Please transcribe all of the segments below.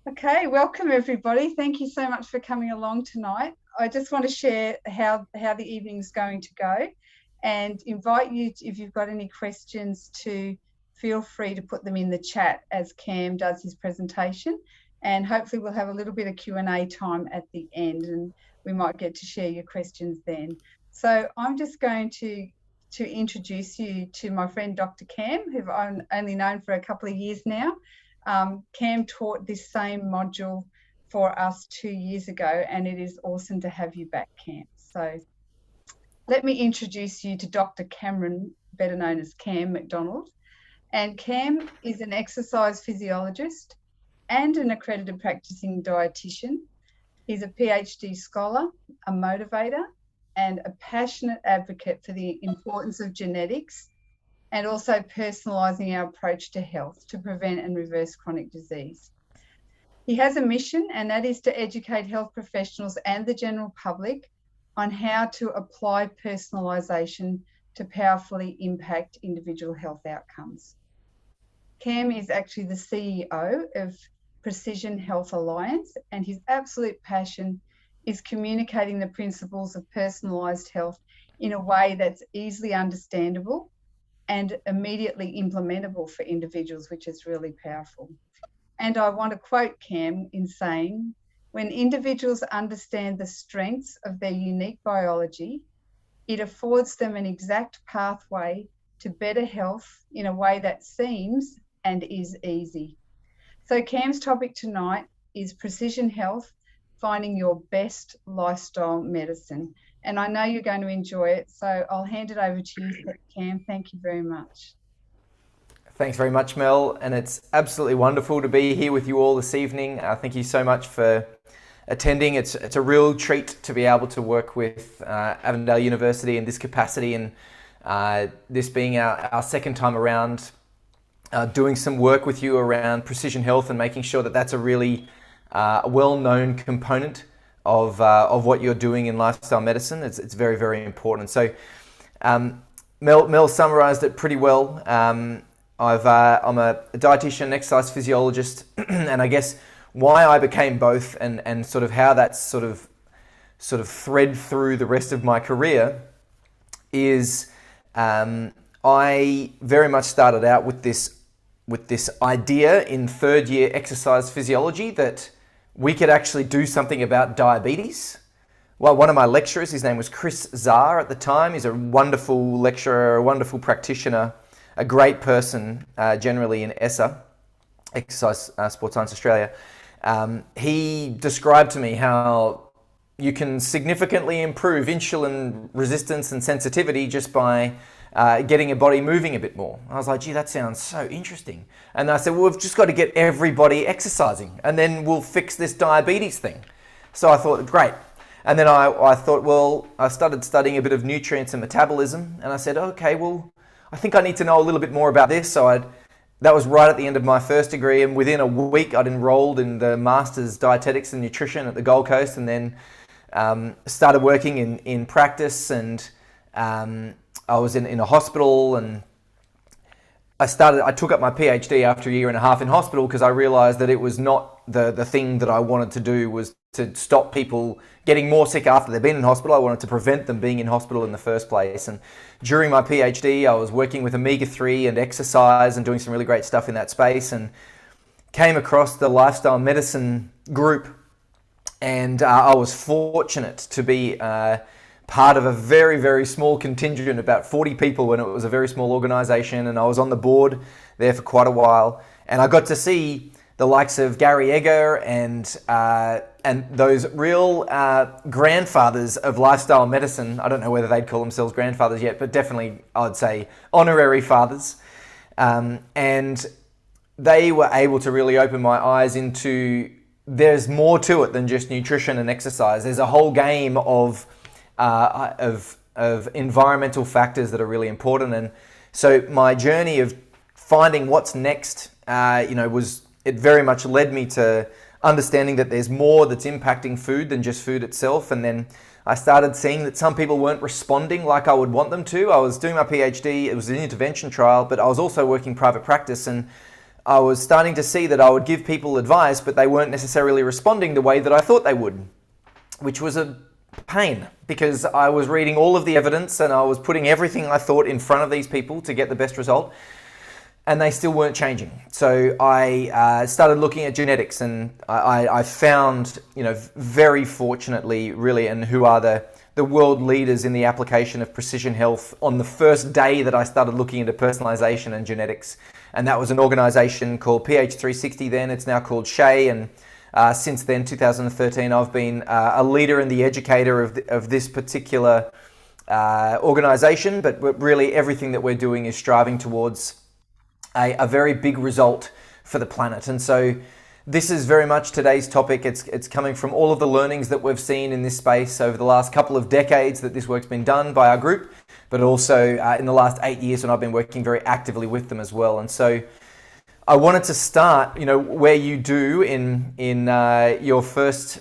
Okay, welcome everybody. Thank you so much for coming along tonight. I just want to share how the evening's going to go and invite you, if you've got any questions, to feel free to put them in the chat as Cam does his presentation. And hopefully we'll have a little bit of Q&A time at the end, and we might get to share your questions then. So I'm just going to introduce you to my friend Dr. Cam, who I've only known for a couple of years now. Cam taught this same module for us 2 years ago, and it is awesome to have you back, Cam. So let me introduce you to Dr. Cameron, better known as Cam McDonald. And Cam is an exercise physiologist and an accredited practicing dietitian. He's a PhD scholar, a motivator, and a passionate advocate for the importance of genetics and also personalising our approach to health to prevent and reverse chronic disease. He has a mission, and that is to educate health professionals and the general public on how to apply personalisation to powerfully impact individual health outcomes. Cam is actually the CEO of Precision Health Alliance, and his absolute passion is communicating the principles of personalised health in a way that's easily understandable and immediately implementable for individuals, which is really powerful. And I want to quote Cam in saying, when individuals understand the strengths of their unique biology, it affords them an exact pathway to better health in a way that seems and is easy. So Cam's topic tonight is precision health, finding your best lifestyle medicine. And I know you're going to enjoy it, so I'll hand it over to you, Cam. Thank you very much. Thanks very much, Mel, and it's absolutely wonderful to be here with you all this evening. Thank you so much for attending. It's a real treat to be able to work with Avondale University in this capacity, and this being our second time around doing some work with you around precision health and making sure that that's a really well-known component of what you're doing in lifestyle medicine. It's very, very important. So Mel summarized it pretty well. I'm a dietitian, exercise physiologist, and I guess why I became both and sort of how that's sort of thread through the rest of my career is I very much started out with this idea in third year exercise physiology that we could actually do something about diabetes. Well, one of my lecturers, his name was Chris Czar at the time. He's a wonderful lecturer, a wonderful practitioner, a great person generally in ESSA, Exercise Sports Science Australia. He described to me how you can significantly improve insulin resistance and sensitivity just by getting your body moving a bit more. I was like, gee, that sounds so interesting. And I said, well, we've just got to get everybody exercising and then we'll fix this diabetes thing. So I thought, great. And then I thought, well, I started studying a bit of nutrients and metabolism, and I said, okay, well, I think I need to know a little bit more about this. So that was right at the end of my first degree, and within a week I'd enrolled in the Master's Dietetics and Nutrition at the Gold Coast, and then started working in practice, and I was in a hospital, and I took up my PhD after a year and a half in hospital because I realized that it was not the thing that I wanted to do was to stop people getting more sick after they've been in hospital. I wanted to prevent them being in hospital in the first place. And during my PhD, I was working with omega-3 and exercise and doing some really great stuff in that space, and came across the lifestyle medicine group. And I was fortunate to be part of a very, very small contingent, about 40 people when it was a very small organization, and I was on the board there for quite a while. And I got to see the likes of Gary Egger and those real grandfathers of lifestyle medicine. I don't know whether they'd call themselves grandfathers yet, but definitely I'd say honorary fathers. And they were able to really open my eyes into there's more to it than just nutrition and exercise. There's a whole game of environmental factors that are really important. And so my journey of finding what's next, it very much led me to understanding that there's more that's impacting food than just food itself. And then I started seeing that some people weren't responding like I would want them to. I was doing my PhD, it was an intervention trial, but I was also working private practice, and I was starting to see that I would give people advice, but they weren't necessarily responding the way that I thought they would, which was a pain because I was reading all of the evidence and I was putting everything I thought in front of these people to get the best result, and they still weren't changing. So I started looking at genetics, and I found, very fortunately, really, and who are the world leaders in the application of precision health on the first day that I started looking into personalization and genetics. And that was an organization called PH360 then. It's now called Shea. And since then, 2013, I've been a leader and the educator of this particular organization. But really, everything that we're doing is striving towards a very big result for the planet. And so this is very much today's topic. It's coming from all of the learnings that we've seen in this space over the last couple of decades that this work's been done by our group, but also in the last 8 years when I've been working very actively with them as well. And so I wanted to start, where you do in your first,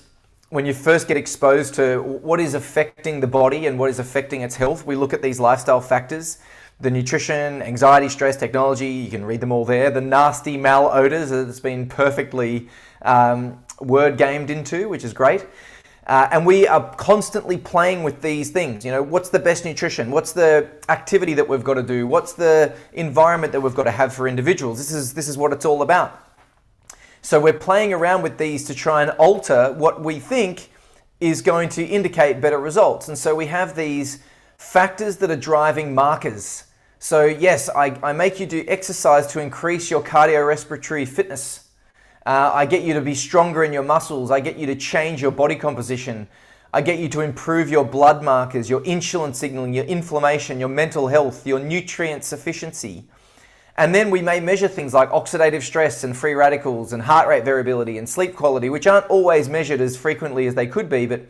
when you first get exposed to what is affecting the body and what is affecting its health. We look at these lifestyle factors, the nutrition, anxiety, stress, technology, you can read them all there. The nasty malodors that it's been perfectly word gamed into, which is great. And we are constantly playing with these things. What's the best nutrition? What's the activity that we've got to do? What's the environment that we've got to have for individuals? This is what it's all about. So we're playing around with these to try and alter what we think is going to indicate better results. And so we have these factors that are driving markers. So yes, I make you do exercise to increase your cardiorespiratory fitness. I get you to be stronger in your muscles. I get you to change your body composition. I get you to improve your blood markers, your insulin signaling, your inflammation, your mental health, your nutrient sufficiency. And then we may measure things like oxidative stress and free radicals and heart rate variability and sleep quality, which aren't always measured as frequently as they could be. But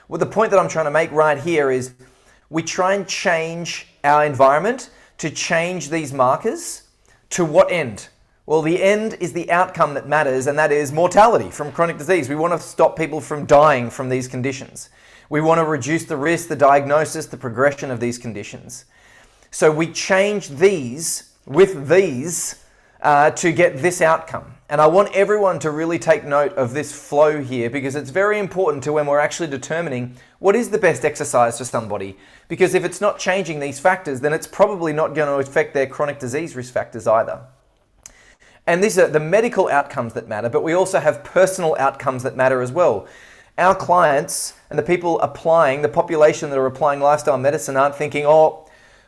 the point that I'm trying to make right here is we try and change our environment to change these markers. To what end? Well, the end is the outcome that matters, and that is mortality from chronic disease. We want to stop people from dying from these conditions. We want to reduce the risk, the diagnosis, the progression of these conditions. So we change these with these to get this outcome. And I want everyone to really take note of this flow here, because it's very important to when we're actually determining what is the best exercise for somebody. Because if it's not changing these factors, then it's probably not going to affect their chronic disease risk factors either. And these are the medical outcomes that matter, but we also have personal outcomes that matter as well. Our clients and the people applying, the population that are applying lifestyle medicine aren't thinking, oh,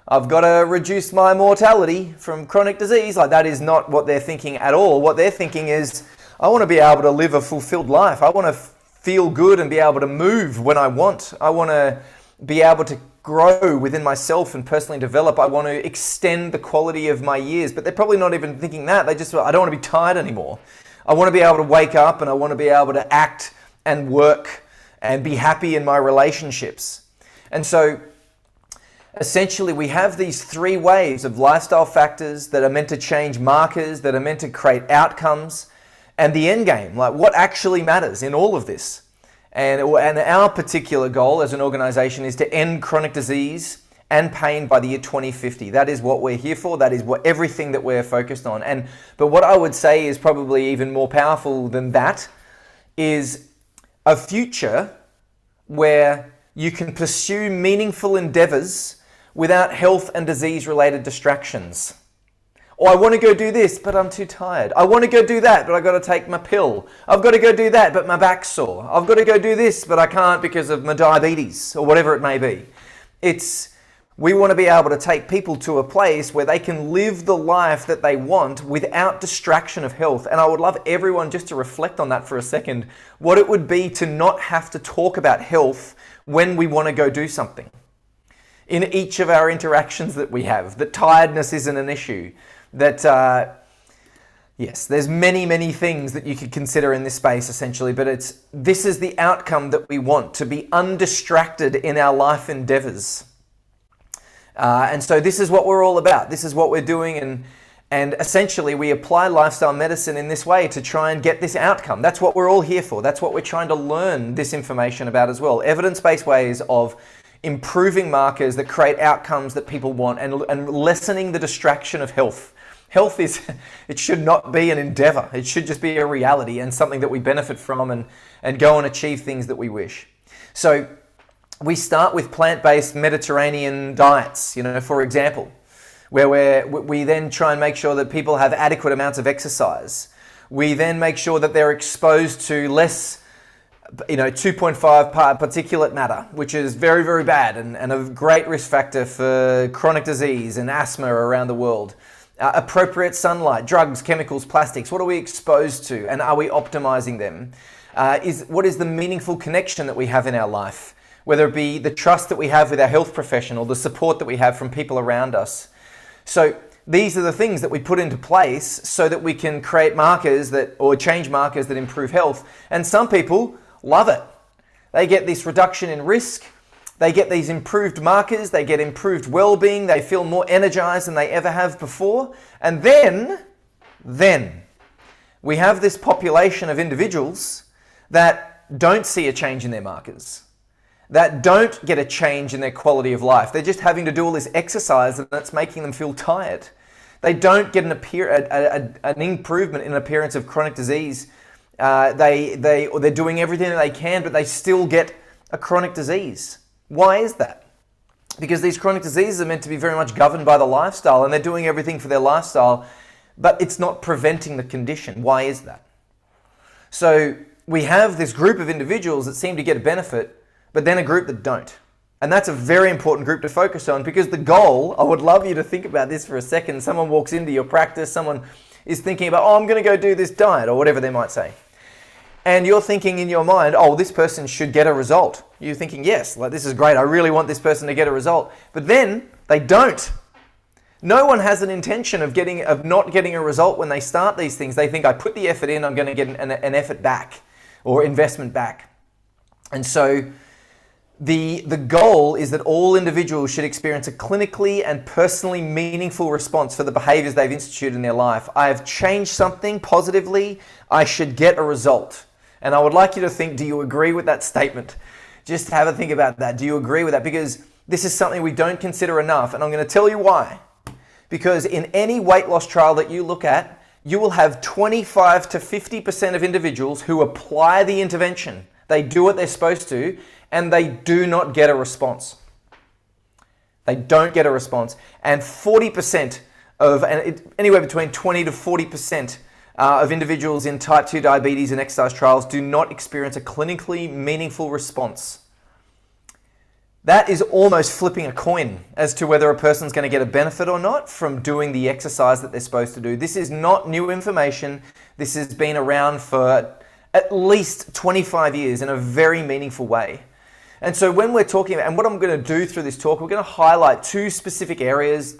I've got to reduce my mortality from chronic disease. Like, that is not what they're thinking at all. What they're thinking is, I want to be able to live a fulfilled life. I want to feel good and be able to move when I want. I want to be able to grow within myself and personally develop. I want to extend the quality of my years. But they're probably not even thinking that. They just, I don't want to be tired anymore. I want to be able to wake up and I want to be able to act and work and be happy in my relationships. And so essentially, we have these three waves of lifestyle factors that are meant to change markers, that are meant to create outcomes, and the end game, like what actually matters in all of this. And our particular goal as an organization is to end chronic disease and pain by the year 2050. That is what we're here for. That is what everything that we're focused on. But what I would say is probably even more powerful than that is a future where you can pursue meaningful endeavors without health and disease-related distractions. Or I want to go do this, but I'm too tired. I want to go do that, but I've got to take my pill. I've got to go do that, but my back's sore. I've got to go do this, but I can't because of my diabetes, or whatever it may be. We want to be able to take people to a place where they can live the life that they want without distraction of health. And I would love everyone just to reflect on that for a second, what it would be to not have to talk about health when we want to go do something. In each of our interactions that we have, that tiredness isn't an issue, that yes, there's many things that you could consider in this space essentially, but this is the outcome that we want, to be undistracted in our life endeavors. And so this is what we're all about. This is what we're doing, and essentially we apply lifestyle medicine in this way to try and get this outcome. That's what we're all here for. That's what we're trying to learn this information about as well. Evidence-based ways of improving markers that create outcomes that people want and lessening the distraction of health. Health it should not be an endeavor. It should just be a reality and something that we benefit from and go and achieve things that we wish. So we start with plant-based Mediterranean diets, for example, where we then try and make sure that people have adequate amounts of exercise. We then make sure that they're exposed to less 2.5 part particulate matter, which is very, very bad and a great risk factor for chronic disease and asthma around the world. Appropriate sunlight, drugs, chemicals, plastics. What are we exposed to, and are we optimizing them? What is the meaningful connection that we have in our life? Whether it be the trust that we have with our health professional, the support that we have from people around us. So these are the things that we put into place so that we can create markers or change markers that improve health. And some people love it. They get this reduction in risk. They get these improved markers. They get improved well-being. They feel more energized than they ever have before. And then we have this population of individuals that don't see a change in their markers, that don't get a change in their quality of life. They're just having to do all this exercise and that's making them feel tired. They don't get an improvement in appearance of chronic disease. They're doing everything that they can, but they still get a chronic disease. Why is that? Because these chronic diseases are meant to be very much governed by the lifestyle, and they're doing everything for their lifestyle, but it's not preventing the condition. Why is that? So we have this group of individuals that seem to get a benefit, but then a group that don't. And that's a very important group to focus on, because the goal, I would love you to think about this for a second. Someone walks into your practice, someone is thinking about, I'm going to go do this diet, or whatever they might say. And you're thinking in your mind, this person should get a result. You're thinking, yes, this is great. I really want this person to get a result. But then they don't. No one has an intention of not getting a result when they start these things. They think, I put the effort in, I'm going to get an effort back or investment back. And so the goal is that all individuals should experience a clinically and personally meaningful response for the behaviors they've instituted in their life. I have changed something positively. I should get a result. And I would like you to think, do you agree with that statement? Just have a think about that. Do you agree with that? Because this is something we don't consider enough. And I'm going to tell you why. Because in any weight loss trial that you look at, you will have 25 to 50% of individuals who apply the intervention. They do what they're supposed to, and they do not get a response. They don't get a response. And 40% anywhere between 20 to 40% of individuals in type 2 diabetes and exercise trials do not experience a clinically meaningful response. That is almost flipping a coin as to whether a person's going to get a benefit or not from doing the exercise that they're supposed to do. This is not new information. This has been around for at least 25 years in a very meaningful way. And so when we're talking about, and what I'm going to do through this talk, we're going to highlight 2.5 specific areas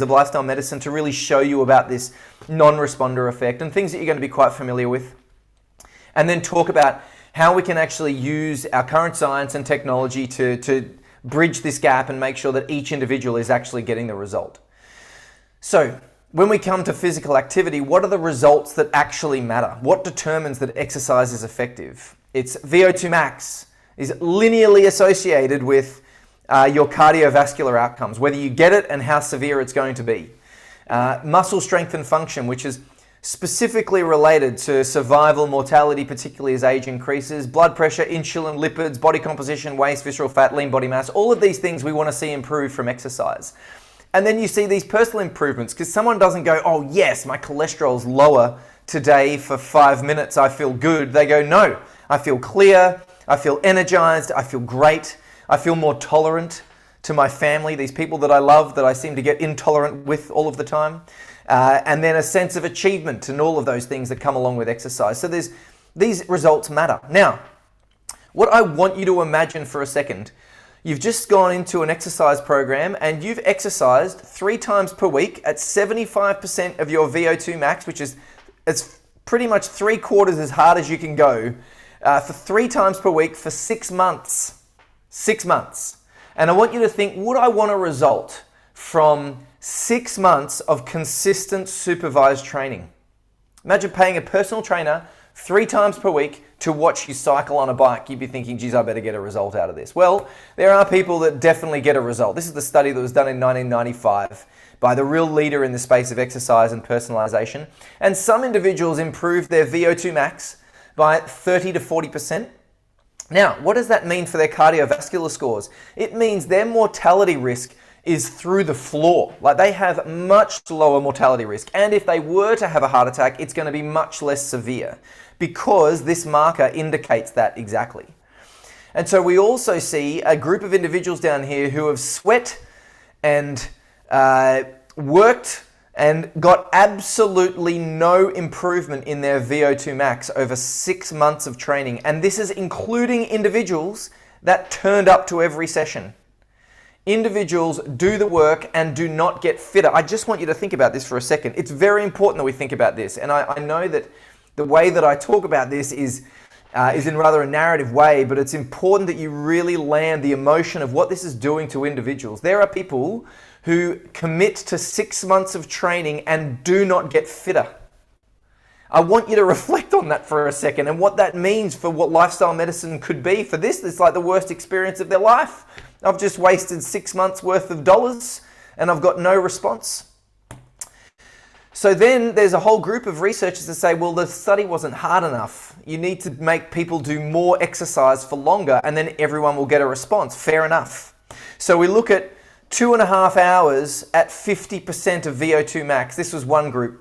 of lifestyle medicine to really show you about this non-responder effect and things that you're going to be quite familiar with. And then talk about how we can actually use our current science and technology to bridge this gap and make sure that each individual is actually getting the result. So when we come to physical activity, what are the results that actually matter? What determines that exercise is effective? It's VO2 max is linearly associated with your cardiovascular outcomes, whether you get it and how severe it's going to be. Muscle strength and function, which is specifically related to survival, mortality, particularly as age increases, blood pressure, insulin, lipids, body composition, waist, visceral fat, lean body mass, all of these things we want to see improve from exercise. And then you see these personal improvements, because someone doesn't go, oh yes, my cholesterol's lower today for 5 minutes, I feel good. They go, no, I feel clear, I feel energized, I feel great, I feel more tolerant to my family, these people that I love, that I seem to get intolerant with all of the time. And then a sense of achievement and all of those things that come along with exercise. So these results matter. Now, what I want you to imagine for a second, you've just gone into an exercise program and you've exercised 3 times per week at 75% of your VO2 max, which is it's pretty much 3/4 as hard as you can go, for 3 times per week for 6 months. 6 months. And I want you to think, would I want a result from 6 months of consistent supervised training? Imagine paying a personal trainer 3 times per week to watch you cycle on a bike, you'd be thinking, geez, I better get a result out of this. Well, there are people that definitely get a result. This is the study that was done in 1995 by the real leader in the space of exercise and personalization. And some individuals improved their VO2 max by 30 to 40%. Now, what does that mean for their cardiovascular scores? It means their mortality risk is through the floor. Like, they have much lower mortality risk. And if they were to have a heart attack, it's going to be much less severe because this marker indicates that exactly. And so we also see a group of individuals down here who have sweat and worked and got absolutely no improvement in their VO2 max over 6 months of training. And this is including individuals that turned up to every session. Individuals do the work and do not get fitter. I just want you to think about this for a second. It's very important that we think about this. And I know that the way that I talk about this is in rather a narrative way, but it's important that you really land the emotion of what this is doing to individuals. There are people who commit to 6 months of training and do not get fitter. I want you to reflect on that for a second and what that means for what lifestyle medicine could be. For this, it's like the worst experience of their life. I've just wasted 6 months worth of dollars and I've got no response. So then there's a whole group of researchers that say, well, the study wasn't hard enough. You need to make people do more exercise for longer and then everyone will get a response. Fair enough. So we look at 2.5 hours at 50% of VO2 max. This was one group.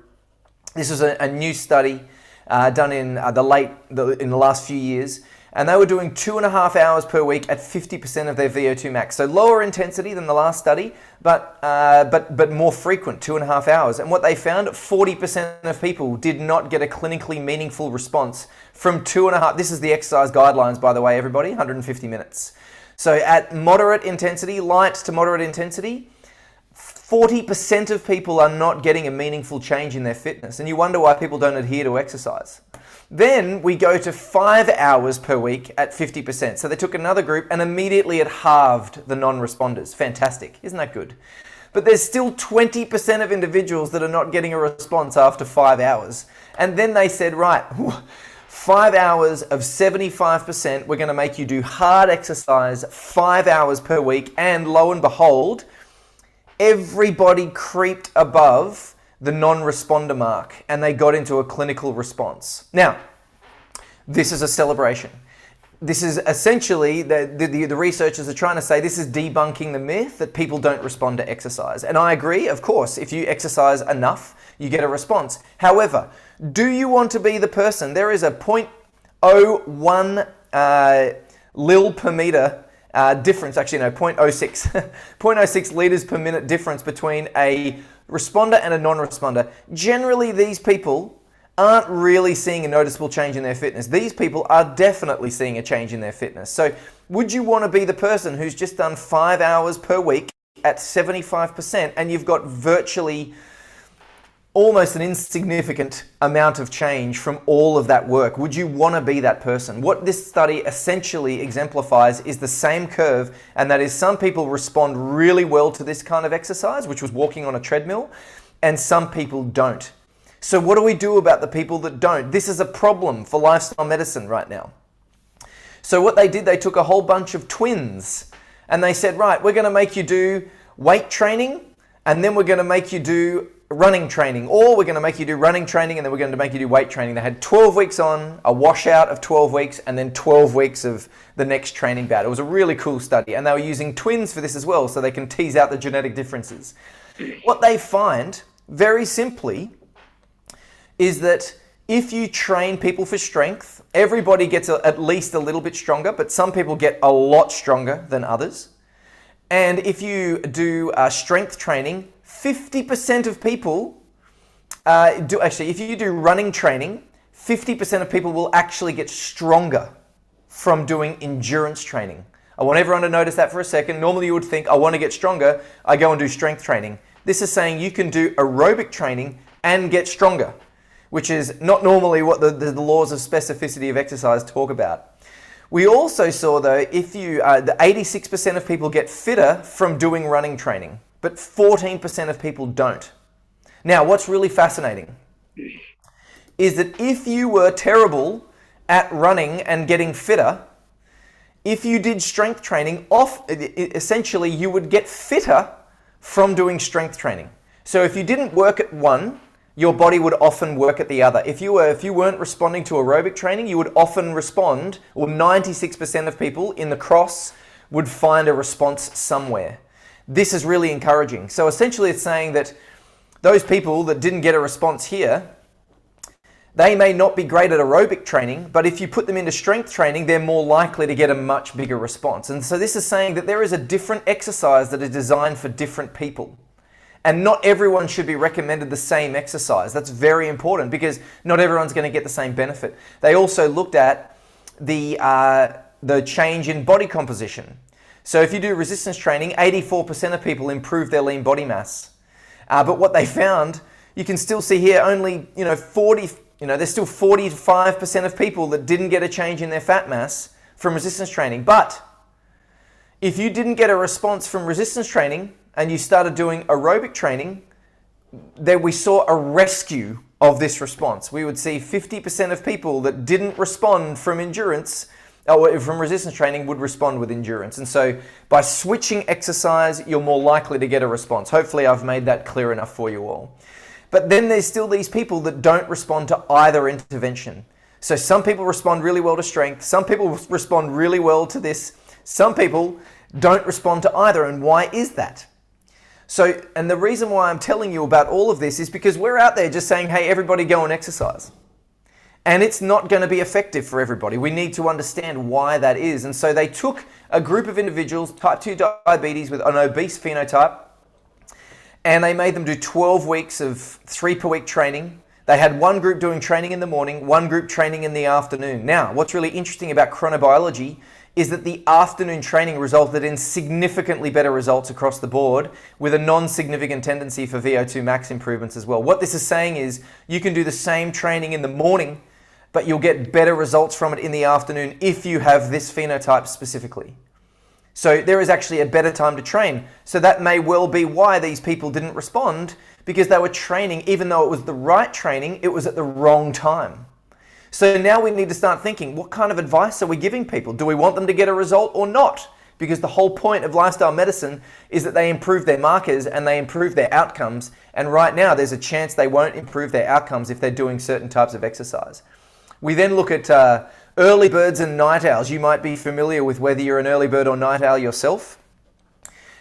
This was a new study done in the last few years. And they were doing 2.5 hours per week at 50% of their VO2 max. So lower intensity than the last study, but more frequent, 2.5 hours. And what they found, 40% of people did not get a clinically meaningful response from 2.5. This is the exercise guidelines, by the way, everybody, 150 minutes. So at moderate intensity, light to moderate intensity, 40% of people are not getting a meaningful change in their fitness. And you wonder why people don't adhere to exercise. Then we go to 5 hours per week at 50%. So they took another group and immediately it halved the non-responders. Fantastic. Isn't that good? But there's still 20% of individuals that are not getting a response after 5 hours. And then they said, right, 5 hours of 75%, we're going to make you do hard exercise 5 hours per week. And lo and behold, everybody creeped above the non-responder mark and they got into a clinical response. Now, this is a celebration. This is essentially, the researchers are trying to say this is debunking the myth that people don't respond to exercise. And I agree, of course, if you exercise enough, you get a response. However, do you want to be the person? There is a 0.01 lil per meter difference, actually no, 0.06, 0.06 liters per minute difference between a responder and a non-responder. Generally, these people aren't really seeing a noticeable change in their fitness. These people are definitely seeing a change in their fitness. So would you want to be the person who's just done 5 hours per week at 75% and you've got virtually almost an insignificant amount of change from all of that work? Would you want to be that person? What this study essentially exemplifies is the same curve, and that is some people respond really well to this kind of exercise, which was walking on a treadmill, and some people don't. So what do we do about the people that don't? This is a problem for lifestyle medicine right now. So what they did, they took a whole bunch of twins and they said, right, we're going to make you do weight training and then we're going to make you do running training, or we're going to make you do running training and then we're going to make you do weight training. They had 12 weeks on, a washout of 12 weeks, and then 12 weeks of the next training bout. It was a really cool study, and they were using twins for this as well, so they can tease out the genetic differences. What they find, very simply, is that if you train people for strength, everybody gets at least a little bit stronger, but some people get a lot stronger than others. And if you do strength training, 50% of people if you do running training, 50% of people will actually get stronger from doing endurance training. I want everyone to notice that for a second. Normally you would think, I want to get stronger, I go and do strength training. This is saying you can do aerobic training and get stronger, which is not normally what the laws of specificity of exercise talk about. We also saw, though, if you the 86% of people get fitter from doing running training, but 14% of people don't. Now, what's really fascinating is that if you were terrible at running and getting fitter, if you did strength training, essentially you would get fitter from doing strength training. So if you didn't work at one, your body would often work at the other. If you weren't responding to aerobic training, you would often respond, or 96% of people in the cross would find a response somewhere. This is really encouraging. So essentially it's saying that those people that didn't get a response here, they may not be great at aerobic training, but if you put them into strength training, they're more likely to get a much bigger response. And so this is saying that there is a different exercise that is designed for different people. And not everyone should be recommended the same exercise. That's very important because not everyone's going to get the same benefit. They also looked at the change in body composition. So if you do resistance training, 84% of people improve their lean body mass. But what they found, you can still see here only, there's still 45% of people that didn't get a change in their fat mass from resistance training. But if you didn't get a response from resistance training, and you started doing aerobic training, then we saw a rescue of this response. We would see 50% of people that didn't respond from endurance, or from resistance training, would respond with endurance. And so by switching exercise, you're more likely to get a response. Hopefully I've made that clear enough for you all. But then there's still these people that don't respond to either intervention. So some people respond really well to strength, some people respond really well to this, some people don't respond to either. And why is that? So, and the reason why I'm telling you about all of this is because we're out there just saying, hey, everybody go and exercise. And it's not going to be effective for everybody. We need to understand why that is. And so they took a group of individuals, type 2 diabetes with an obese phenotype, and they made them do 12 weeks of 3 per week training. They had one group doing training in the morning, one group training in the afternoon. Now, what's really interesting about chronobiology is that the afternoon training resulted in significantly better results across the board with a non-significant tendency for VO2 max improvements as well. What this is saying is you can do the same training in the morning, but you'll get better results from it in the afternoon if you have this phenotype specifically. So there is actually a better time to train. So that may well be why these people didn't respond, because they were training, even though it was the right training, it was at the wrong time. So now we need to start thinking, what kind of advice are we giving people? Do we want them to get a result or not? Because the whole point of lifestyle medicine is that they improve their markers and they improve their outcomes. And right now there's a chance they won't improve their outcomes if they're doing certain types of exercise. We then look at early birds and night owls. You might be familiar with whether you're an early bird or night owl yourself.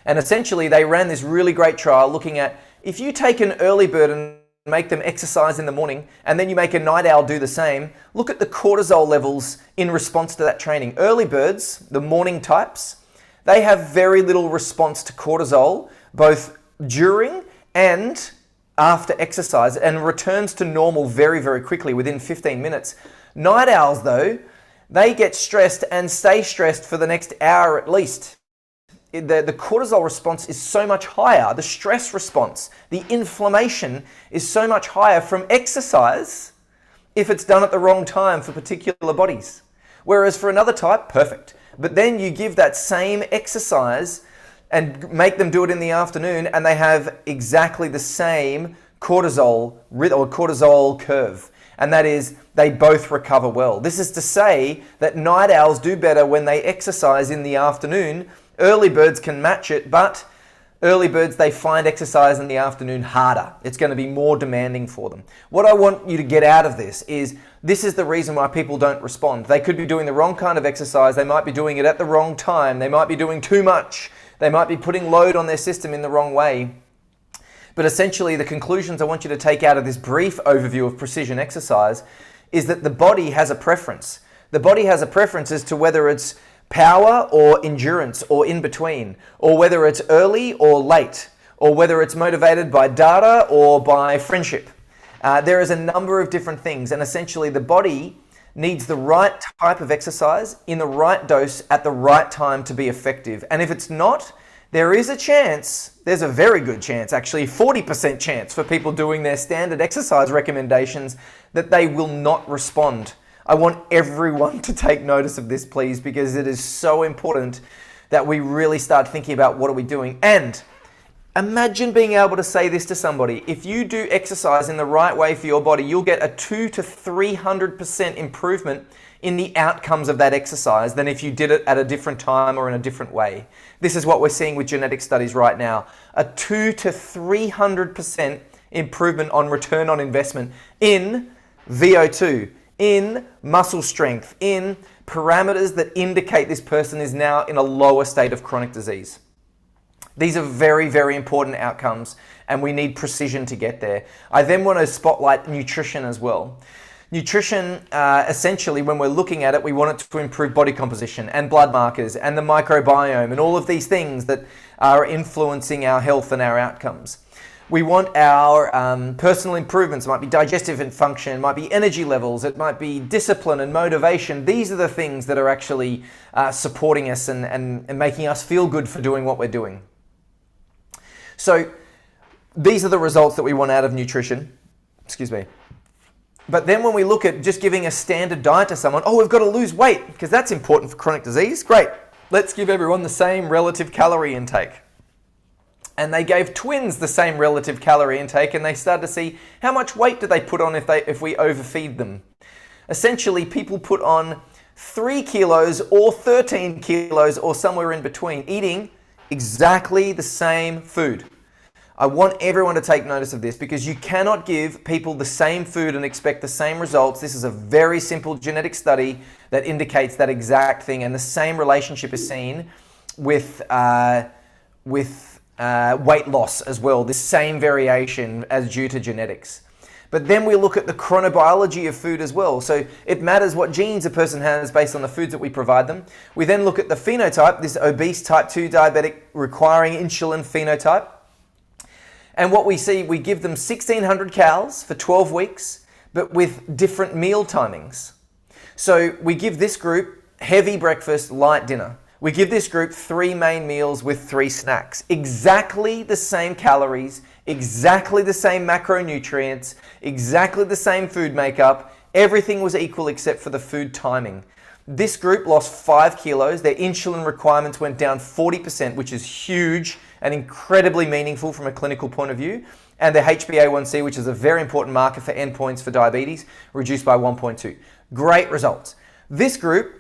And essentially they ran this really great trial looking at if you take an early bird and make them exercise in the morning, and then you make a night owl do the same, look at the cortisol levels in response to that training. Early birds, the morning types, they have very little response to cortisol, both during and after exercise, and returns to normal very, very quickly within 15 minutes. Night owls, though, they get stressed and stay stressed for the next hour at least. The cortisol response is so much higher. The stress response, the inflammation is so much higher from exercise if it's done at the wrong time for particular bodies. Whereas for another type, perfect. But then you give that same exercise and make them do it in the afternoon and they have exactly the same cortisol curve. And that is, they both recover well. This is to say that night owls do better when they exercise in the afternoon. Early birds can match it, but early birds, they find exercise in the afternoon harder. It's going to be more demanding for them. What I want you to get out of this is the reason why people don't respond. They could be doing the wrong kind of exercise. They might be doing it at the wrong time. They might be doing too much. They might be putting load on their system in the wrong way. But essentially, the conclusions I want you to take out of this brief overview of precision exercise is that the body has a preference. The body has a preference as to whether it's power or endurance or in between, or whether it's early or late, or whether it's motivated by data or by friendship. There is a number of different things, and essentially the body needs the right type of exercise in the right dose at the right time to be effective. And if it's not, there is a chance, there's a very good chance, actually 40% chance for people doing their standard exercise recommendations that they will not respond. I want everyone to take notice of this, please, because it is so important that we really start thinking about what are we doing. And Imagine being able to say this to somebody. If you do exercise in the right way for your body, you'll get a 200 to 300% improvement in the outcomes of that exercise than if you did it at a different time or in a different way. This is what we're seeing with genetic studies right now. A 200 to 300% improvement on return on investment in VO2, in muscle strength, in parameters that indicate this person is now in a lower state of chronic disease. These are very, very important outcomes, and we need precision to get there. I then want to spotlight nutrition as well. Nutrition, essentially, when we're looking at it, we want it to improve body composition and blood markers and the microbiome and all of these things that are influencing our health and our outcomes. We want our personal improvements. It might be digestive function, it might be energy levels, it might be discipline and motivation. These are the things that are actually supporting us and making us feel good for doing what we're doing. So these are the results that we want out of nutrition. Excuse me. But then when we look at just giving a standard diet to someone, oh, we've got to lose weight because that's important for chronic disease. Great. Let's give everyone the same relative calorie intake. And they gave twins the same relative calorie intake, and they started to see how much weight do they put on if we overfeed them. Essentially, people put on 3 kilos or 13 kilos or somewhere in between, eating exactly the same food. I want everyone to take notice of this because you cannot give people the same food and expect the same results. This is a very simple genetic study that indicates that exact thing, and the same relationship is seen with weight loss as well, the same variation as due to genetics. But then we look at the chronobiology of food as well. So it matters what genes a person has based on the foods that we provide them. We then look at the phenotype, this obese type 2 diabetic requiring insulin phenotype. And what we see, we give them 1,600 calories for 12 weeks, but with different meal timings. So we give this group heavy breakfast, light dinner. We give this group 3 main meals with 3 snacks. Exactly the same calories, exactly the same macronutrients, exactly the same food makeup. Everything was equal except for the food timing. This group lost 5 kilos. Their insulin requirements went down 40%, which is huge and incredibly meaningful from a clinical point of view. And their HbA1c, which is a very important marker for endpoints for diabetes, reduced by 1.2. Great results. This group,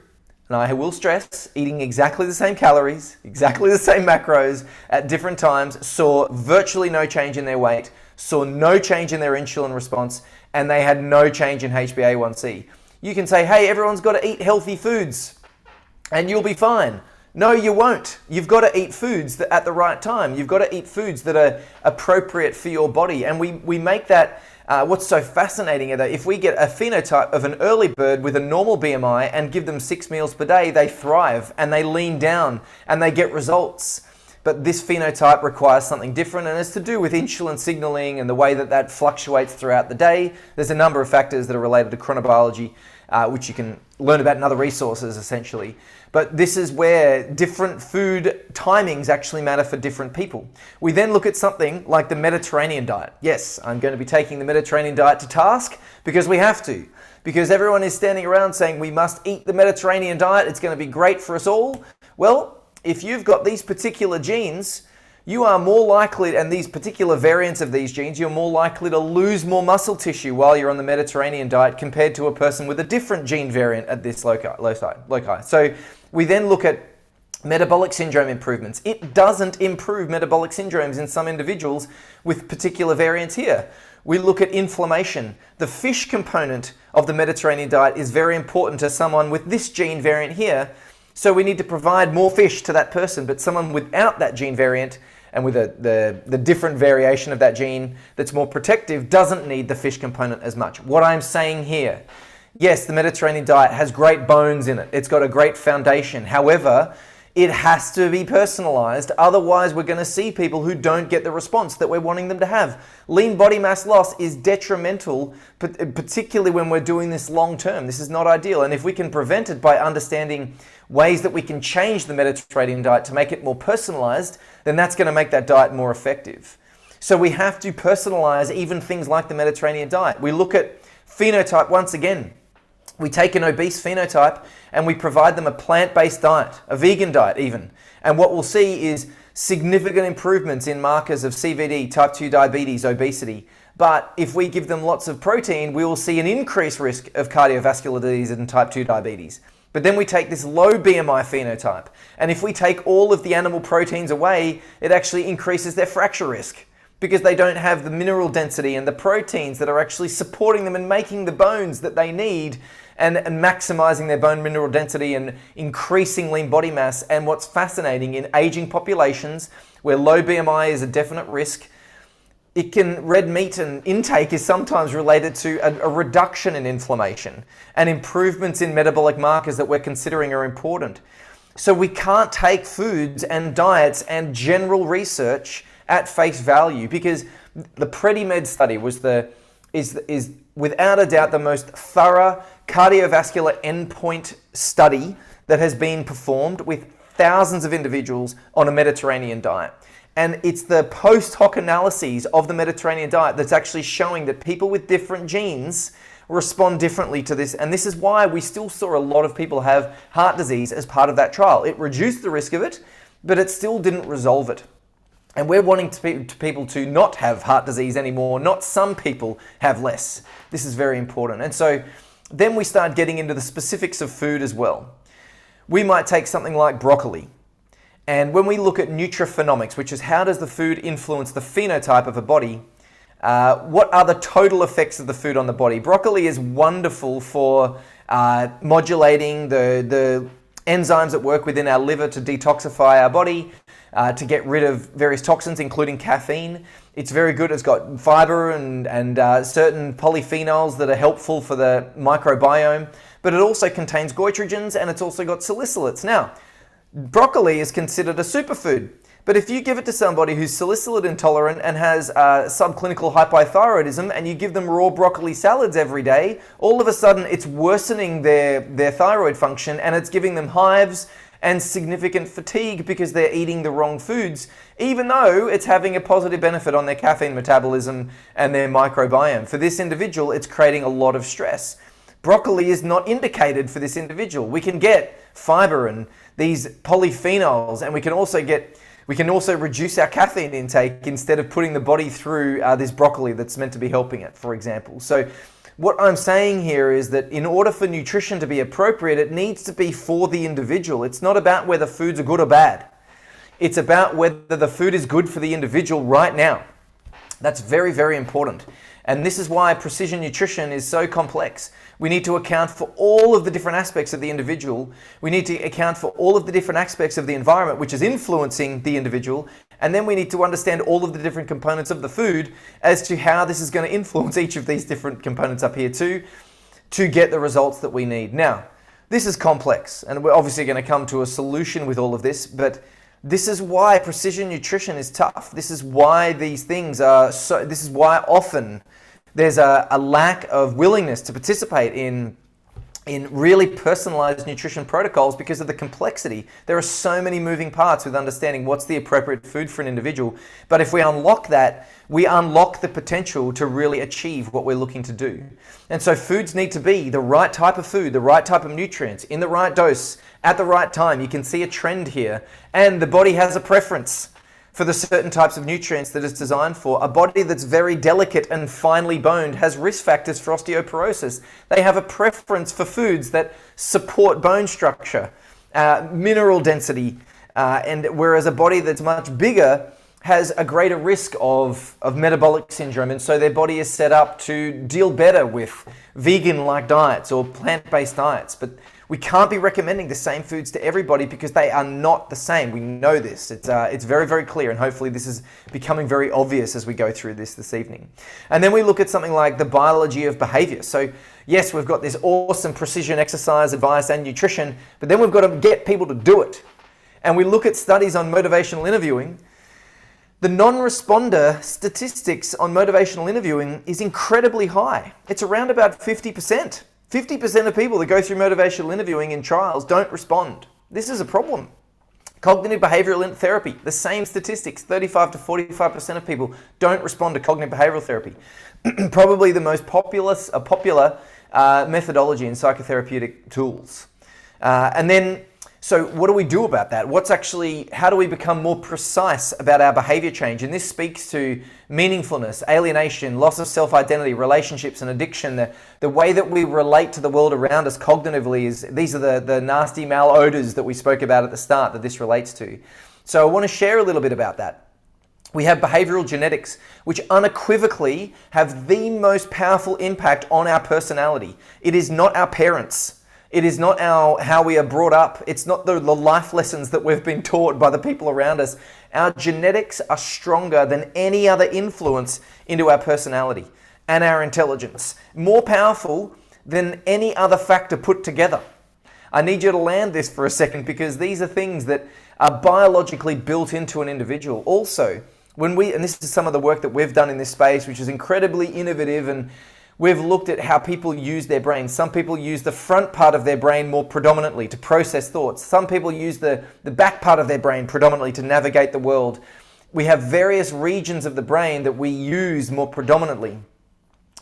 and I will stress, eating exactly the same calories, exactly the same macros at different times, saw virtually no change in their weight, saw no change in their insulin response, and they had no change in HbA1c. You can say, hey, everyone's got to eat healthy foods and you'll be fine. No, you won't. You've got to eat foods at the right time. You've got to eat foods that are appropriate for your body. And we make that, what's so fascinating is that if we get a phenotype of an early bird with a normal BMI and give them 6 meals per day, they thrive and they lean down and they get results. But this phenotype requires something different, and it's to do with insulin signaling and the way that that fluctuates throughout the day. There's a number of factors that are related to chronobiology, which you can learn about in other resources, essentially. But this is where different food timings actually matter for different people. We then look at something like the Mediterranean diet. Yes, I'm going to be taking the Mediterranean diet to task because we have to. Because everyone is standing around saying we must eat the Mediterranean diet, it's going to be great for us all. Well, if you've got these particular genes, you are more likely, and these particular variants of these genes, you're more likely to lose more muscle tissue while you're on the Mediterranean diet compared to a person with a different gene variant at this loci. So we then look at metabolic syndrome improvements. It doesn't improve metabolic syndromes in some individuals with particular variants here. We look at inflammation. The fish component of the Mediterranean diet is very important to someone with this gene variant here. So we need to provide more fish to that person, but someone without that gene variant and with the different variation of that gene that's more protective doesn't need the fish component as much. What I'm saying here, yes, the Mediterranean diet has great bones in it. It's got a great foundation. However, it has to be personalized. Otherwise, we're going to see people who don't get the response that we're wanting them to have. Lean body mass loss is detrimental, particularly when we're doing this long term. This is not ideal. And if we can prevent it by understanding ways that we can change the Mediterranean diet to make it more personalized, then that's going to make that diet more effective. So we have to personalize even things like the Mediterranean diet. We look at phenotype once again. We take an obese phenotype and we provide them a plant-based diet, a vegan diet even. And what we'll see is significant improvements in markers of CVD, type 2 diabetes, obesity. But if we give them lots of protein, we will see an increased risk of cardiovascular disease and type 2 diabetes. But then we take this low BMI phenotype, and if we take all of the animal proteins away, it actually increases their fracture risk because they don't have the mineral density and the proteins that are actually supporting them and making the bones that they need and maximizing their bone mineral density and increasing lean body mass. And what's fascinating, in aging populations where low BMI is a definite risk, red meat and intake is sometimes related to a reduction in inflammation and improvements in metabolic markers that we're considering are important. So we can't take foods and diets and general research at face value, because the PREDIMED study is without a doubt the most thorough cardiovascular endpoint study that has been performed with thousands of individuals on a Mediterranean diet. And it's the post hoc analyses of the Mediterranean diet that's actually showing that people with different genes respond differently to this. And this is why we still saw a lot of people have heart disease as part of that trial. It reduced the risk of it, but it still didn't resolve it. And we're wanting people to not have heart disease anymore, not some people have less. This is very important. And so then we start getting into the specifics of food as well. We might take something like broccoli. And when we look at nutriphenomics, which is how does the food influence the phenotype of a body, what are the total effects of the food on the body? Broccoli is wonderful for modulating the enzymes that work within our liver to detoxify our body, to get rid of various toxins, including caffeine. It's very good. It's got fiber and certain polyphenols that are helpful for the microbiome, but it also contains goitrogens and it's also got salicylates. Now, broccoli is considered a superfood, but if you give it to somebody who's salicylate intolerant and has subclinical hypothyroidism and you give them raw broccoli salads every day, all of a sudden it's worsening their thyroid function and it's giving them hives and significant fatigue because they're eating the wrong foods, even though it's having a positive benefit on their caffeine metabolism and their microbiome. For this individual, it's creating a lot of stress. Broccoli is not indicated for this individual. We can get fiber and these polyphenols, and we can also reduce our caffeine intake instead of putting the body through this broccoli that's meant to be helping it, for example. So what I'm saying here is that in order for nutrition to be appropriate, it needs to be for the individual. It's not about whether foods are good or bad. It's about whether the food is good for the individual right now. That's very, very important. And this is why precision nutrition is so complex. We need to account for all of the different aspects of the individual. We need to account for all of the different aspects of the environment which is influencing the individual. And then we need to understand all of the different components of the food as to how this is going to influence each of these different components up here too, to get the results that we need. Now, this is complex, and we're obviously going to come to a solution with all of this, but this is why precision nutrition is tough. This is why these things are so, this is why often there's a lack of willingness to participate in really personalized nutrition protocols because of the complexity. There are so many moving parts with understanding what's the appropriate food for an individual. But if we unlock that, we unlock the potential to really achieve what we're looking to do. And so foods need to be the right type of food, the right type of nutrients, in the right dose, at the right time. You can see a trend here. And the body has a preference for the certain types of nutrients that it's designed for. A body that's very delicate and finely boned has risk factors for osteoporosis. They have a preference for foods that support bone structure, mineral density, and whereas a body that's much bigger has a greater risk of metabolic syndrome, and so their body is set up to deal better with vegan-like diets or plant-based diets. But we can't be recommending the same foods to everybody because they are not the same. We know this. It's very, very clear, and hopefully this is becoming very obvious as we go through this evening. And then we look at something like the biology of behavior. So yes, we've got this awesome precision exercise advice and nutrition, but then we've got to get people to do it. And we look at studies on motivational interviewing. The non-responder statistics on motivational interviewing is incredibly high. It's around about 50%. 50% of people that go through motivational interviewing in trials don't respond. This is a problem. Cognitive behavioral therapy, the same statistics, 35 to 45% of people don't respond to cognitive behavioral therapy. Probably the most popular methodology in psychotherapeutic tools. And then So what do we do about that? How do we become more precise about our behavior change? And this speaks to meaningfulness, alienation, loss of self-identity, relationships and addiction. The way that we relate to the world around us cognitively these are the nasty malodors that we spoke about at the start that this relates to. So I want to share a little bit about that. We have behavioural genetics, which unequivocally have the most powerful impact on our personality. It is not our parents. It is not how we are brought up. It's not the life lessons that we've been taught by the people around us. Our genetics are stronger than any other influence into our personality and our intelligence. More powerful than any other factor put together. I need you to land this for a second, because these are things that are biologically built into an individual. Also, and this is some of the work that we've done in this space, which is incredibly innovative, and we've looked at how people use their brain. Some people use the front part of their brain more predominantly to process thoughts. Some people use the back part of their brain predominantly to navigate the world. We have various regions of the brain that we use more predominantly.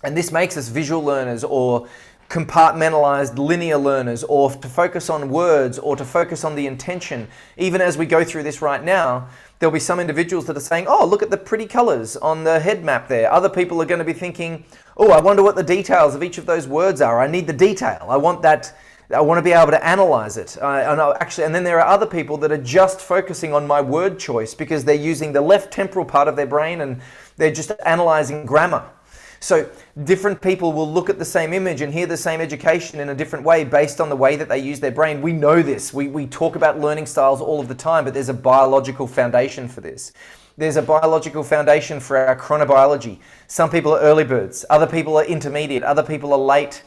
And this makes us visual learners, or compartmentalized linear learners, or to focus on words, or to focus on the intention. Even as we go through this right now, there'll be some individuals that are saying, oh, look at the pretty colors on the head map there. Other people are going to be thinking, oh, I wonder what the details of each of those words are. I need the detail. I want to be able to analyze it. And then there are other people that are just focusing on my word choice because they're using the left temporal part of their brain and they're just analyzing grammar. So different people will look at the same image and hear the same education in a different way based on the way that they use their brain. We know this. We talk about learning styles all of the time, but there's a biological foundation for this. There's a biological foundation for our chronobiology. Some people are early birds. Other people are intermediate. Other people are late.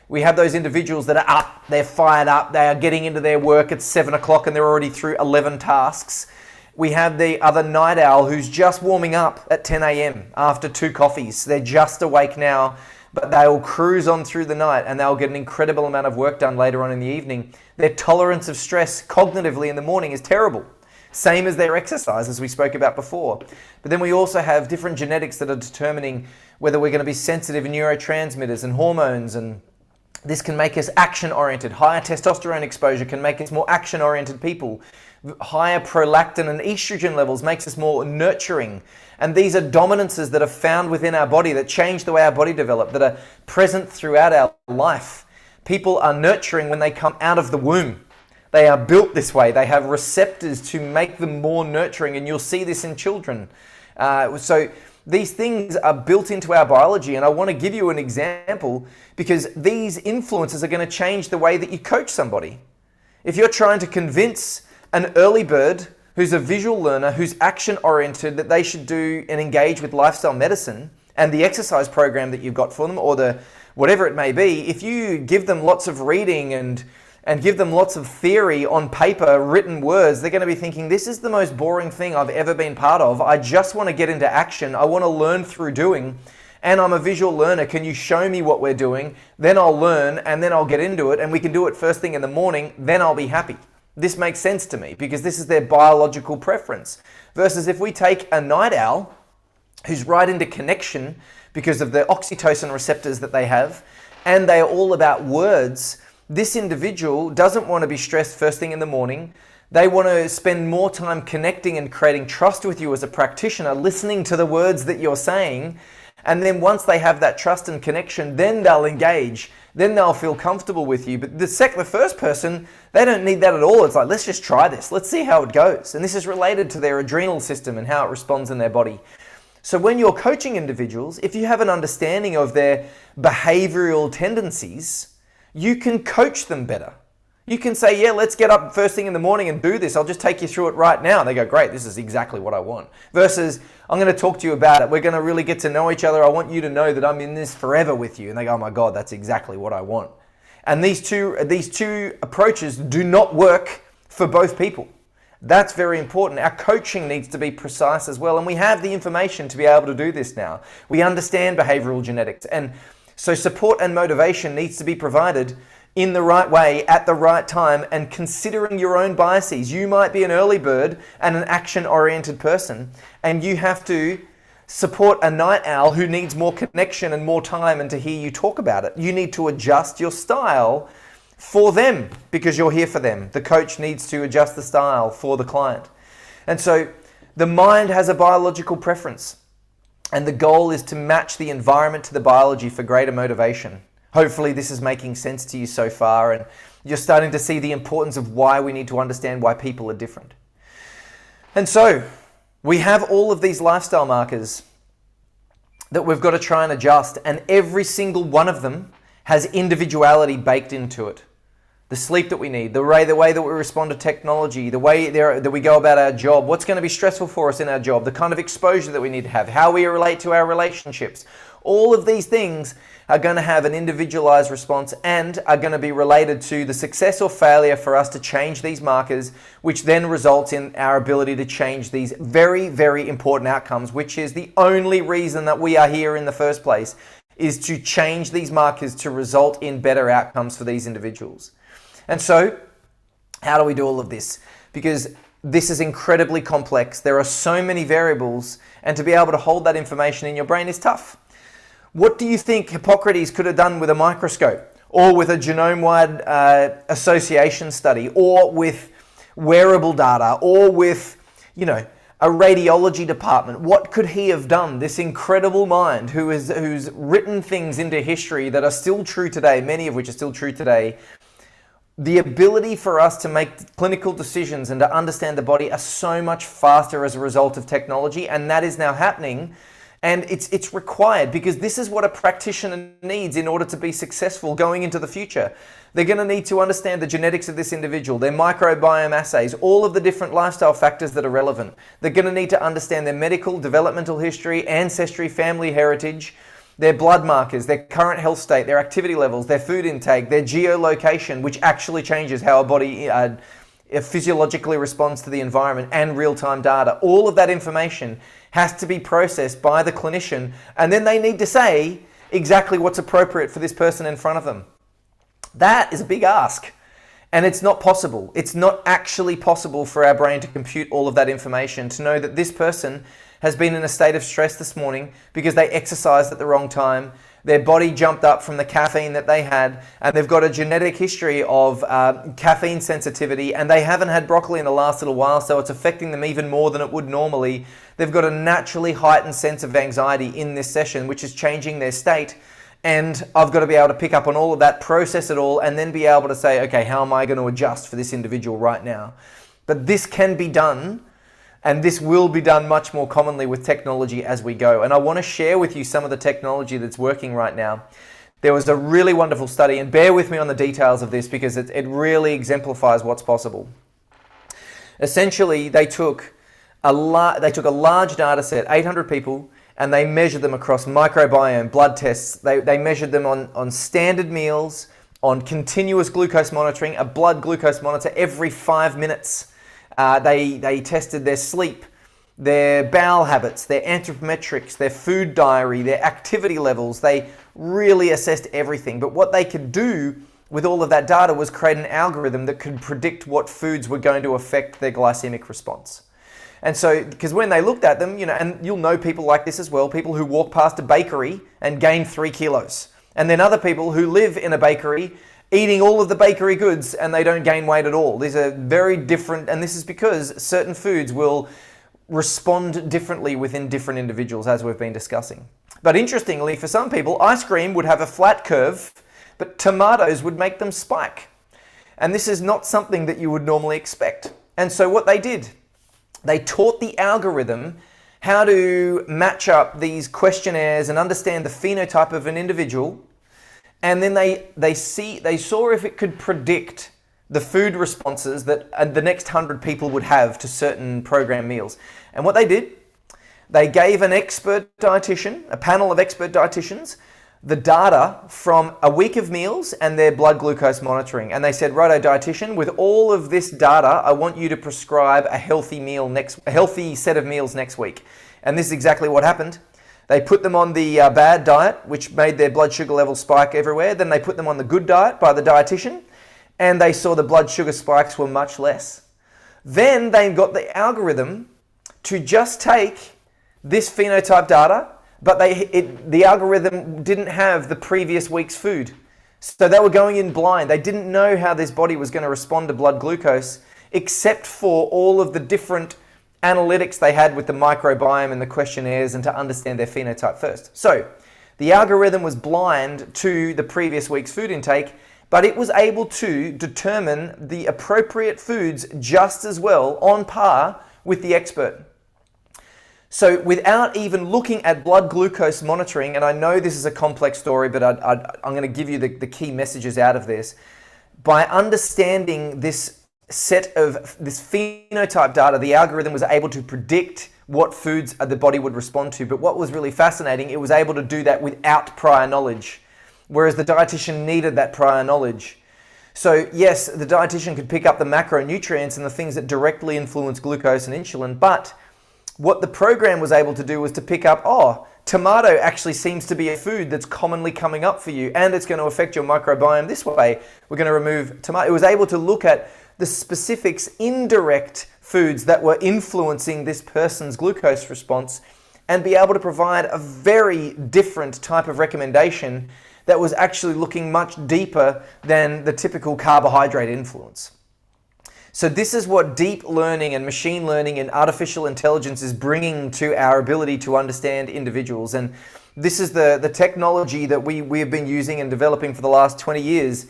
We have those individuals that are up. They're fired up. They are getting into their work at 7 o'clock and they're already through 11 tasks. We have the other night owl who's just warming up at 10 a.m. after 2 coffees. They're just awake now, but they'll cruise on through the night and they'll get an incredible amount of work done later on in the evening. Their tolerance of stress cognitively in the morning is terrible. Same as their exercise, as we spoke about before. But then we also have different genetics that are determining whether we're going to be sensitive to neurotransmitters and hormones, and this can make us action-oriented. Higher testosterone exposure can make us more action-oriented people. Higher prolactin and estrogen levels makes us more nurturing. And these are dominances that are found within our body that change the way our body develops, that are present throughout our life. People are nurturing when they come out of the womb. They are built this way. They have receptors to make them more nurturing, and you'll see this in children. So these things are built into our biology, and I want to give you an example because these influences are going to change the way that you coach somebody. If you're trying to convince an early bird who's a visual learner, who's action-oriented, that they should do and engage with lifestyle medicine and the exercise program that you've got for them, or the whatever it may be, if you give them lots of reading and give them lots of theory on paper, written words, they're going to be thinking, this is the most boring thing I've ever been part of. I just want to get into action. I want to learn through doing. And I'm a visual learner. Can you show me what we're doing? Then I'll learn and then I'll get into it. And we can do it first thing in the morning. Then I'll be happy. This makes sense to me because this is their biological preference. Versus if we take a night owl who's right into connection because of the oxytocin receptors that they have, and they are all about words, this individual doesn't want to be stressed first thing in the morning. They want to spend more time connecting and creating trust with you as a practitioner, listening to the words that you're saying. And then once they have that trust and connection, then they'll engage. Then they'll feel comfortable with you. But the first person, they don't need that at all. It's like, let's just try this. Let's see how it goes. And this is related to their adrenal system and how it responds in their body. So when you're coaching individuals, if you have an understanding of their behavioral tendencies, you can coach them better. You can say, yeah, let's get up first thing in the morning and do this. I'll just take you through it right now. And they go, great, this is exactly what I want. Versus, I'm going to talk to you about it. We're going to really get to know each other. I want you to know that I'm in this forever with you. And they go, oh my God, that's exactly what I want. And these two approaches do not work for both people. That's very important. Our coaching needs to be precise as well. And we have the information to be able to do this now. We understand behavioral genetics. And so support and motivation needs to be provided in the right way, at the right time, and considering your own biases. You might be an early bird and an action-oriented person, and you have to support a night owl who needs more connection and more time and to hear you talk about it. You need to adjust your style for them because you're here for them. The coach needs to adjust the style for the client. And so the mind has a biological preference, and the goal is to match the environment to the biology for greater motivation. Hopefully this is making sense to you so far, and you're starting to see the importance of why we need to understand why people are different. And so we have all of these lifestyle markers that we've got to try and adjust, and every single one of them has individuality baked into it. The sleep that we need, the way that we respond to technology, the way that we go about our job, what's going to be stressful for us in our job, the kind of exposure that we need to have, how we relate to our relationships. All of these things are going to have an individualized response and are going to be related to the success or failure for us to change these markers, which then results in our ability to change these very, very important outcomes, which is the only reason that we are here in the first place, is to change these markers to result in better outcomes for these individuals. And so, how do we do all of this? Because this is incredibly complex. There are so many variables, and to be able to hold that information in your brain is tough. What do you think Hippocrates could have done with a microscope, or with a genome-wide association study, or with wearable data, or with, a radiology department? What could he have done? This incredible mind who's written things into history that are still true today, many of which are still true today. The ability for us to make clinical decisions and to understand the body are so much faster as a result of technology, and that is now happening. And it's required, because this is what a practitioner needs in order to be successful going into the future. They're going to need to understand the genetics of this individual, their microbiome assays, all of the different lifestyle factors that are relevant. They're going to need to understand their medical, developmental history, ancestry, family heritage, their blood markers, their current health state, their activity levels, their food intake, their geolocation, which actually changes how a body physiologically responds to the environment, and real-time data. All of that information has to be processed by the clinician, and then they need to say exactly what's appropriate for this person in front of them. That is a big ask, and it's not possible. It's not actually possible for our brain to compute all of that information, to know that this person has been in a state of stress this morning because they exercised at the wrong time. Their body jumped up from the caffeine that they had, and they've got a genetic history of caffeine sensitivity, and they haven't had broccoli in the last little while, so it's affecting them even more than it would normally. They've got a naturally heightened sense of anxiety in this session, which is changing their state. And I've got to be able to pick up on all of that, process it all, and then be able to say, okay, how am I going to adjust for this individual right now? But this can be done, and this will be done much more commonly with technology as we go. And I want to share with you some of the technology that's working right now. There was a really wonderful study, and bear with me on the details of this because it really exemplifies what's possible. Essentially, they took a large data set, 800 people, and they measured them across microbiome, blood tests. They measured them on standard meals, on continuous glucose monitoring, a blood glucose monitor every 5 minutes. They tested their sleep, their bowel habits, their anthropometrics, their food diary, their activity levels. They really assessed everything. But what they could do with all of that data was create an algorithm that could predict what foods were going to affect their glycemic response. And so, because when they looked at them, and you'll know people like this as well, people who walk past a bakery and gain 3 kilos. And then other people who live in a bakery eating all of the bakery goods and they don't gain weight at all. These are very different, and this is because certain foods will respond differently within different individuals, as we've been discussing. But interestingly, for some people, ice cream would have a flat curve, but tomatoes would make them spike. And this is not something that you would normally expect. And so what they did, they taught the algorithm how to match up these questionnaires and understand the phenotype of an individual. And then they saw if it could predict the food responses that the next 100 people would have to certain program meals. And what they did, they gave an expert dietitian, a panel of expert dietitians, the data from a week of meals and their blood glucose monitoring. And they said, righto, dietitian, with all of this data, I want you to prescribe a healthy set of meals next week. And this is exactly what happened. They put them on the bad diet, which made their blood sugar levels spike everywhere. Then they put them on the good diet by the dietitian, and they saw the blood sugar spikes were much less. Then they got the algorithm to just take this phenotype data, but the algorithm didn't have the previous week's food. So they were going in blind. They didn't know how this body was going to respond to blood glucose, except for all of the different analytics they had with the microbiome and the questionnaires and to understand their phenotype first. So the algorithm was blind to the previous week's food intake, but it was able to determine the appropriate foods just as well, on par with the expert. So without even looking at blood glucose monitoring, and I know this is a complex story, but I'm going to give you the key messages out of this. By understanding this set of this phenotype data, the algorithm was able to predict what foods the body would respond to. But what was really fascinating, it was able to do that without prior knowledge, whereas the dietitian needed that prior knowledge. So yes, the dietitian could pick up the macronutrients and the things that directly influence glucose and insulin, but what the program was able to do was to pick up, oh, tomato actually seems to be a food that's commonly coming up for you, and it's going to affect your microbiome this way. We're going to remove tomato. It was able to look at the specifics, indirect foods that were influencing this person's glucose response, and be able to provide a very different type of recommendation that was actually looking much deeper than the typical carbohydrate influence. So this is what deep learning and machine learning and artificial intelligence is bringing to our ability to understand individuals. And this is the technology that we have been using and developing for the last 20 years,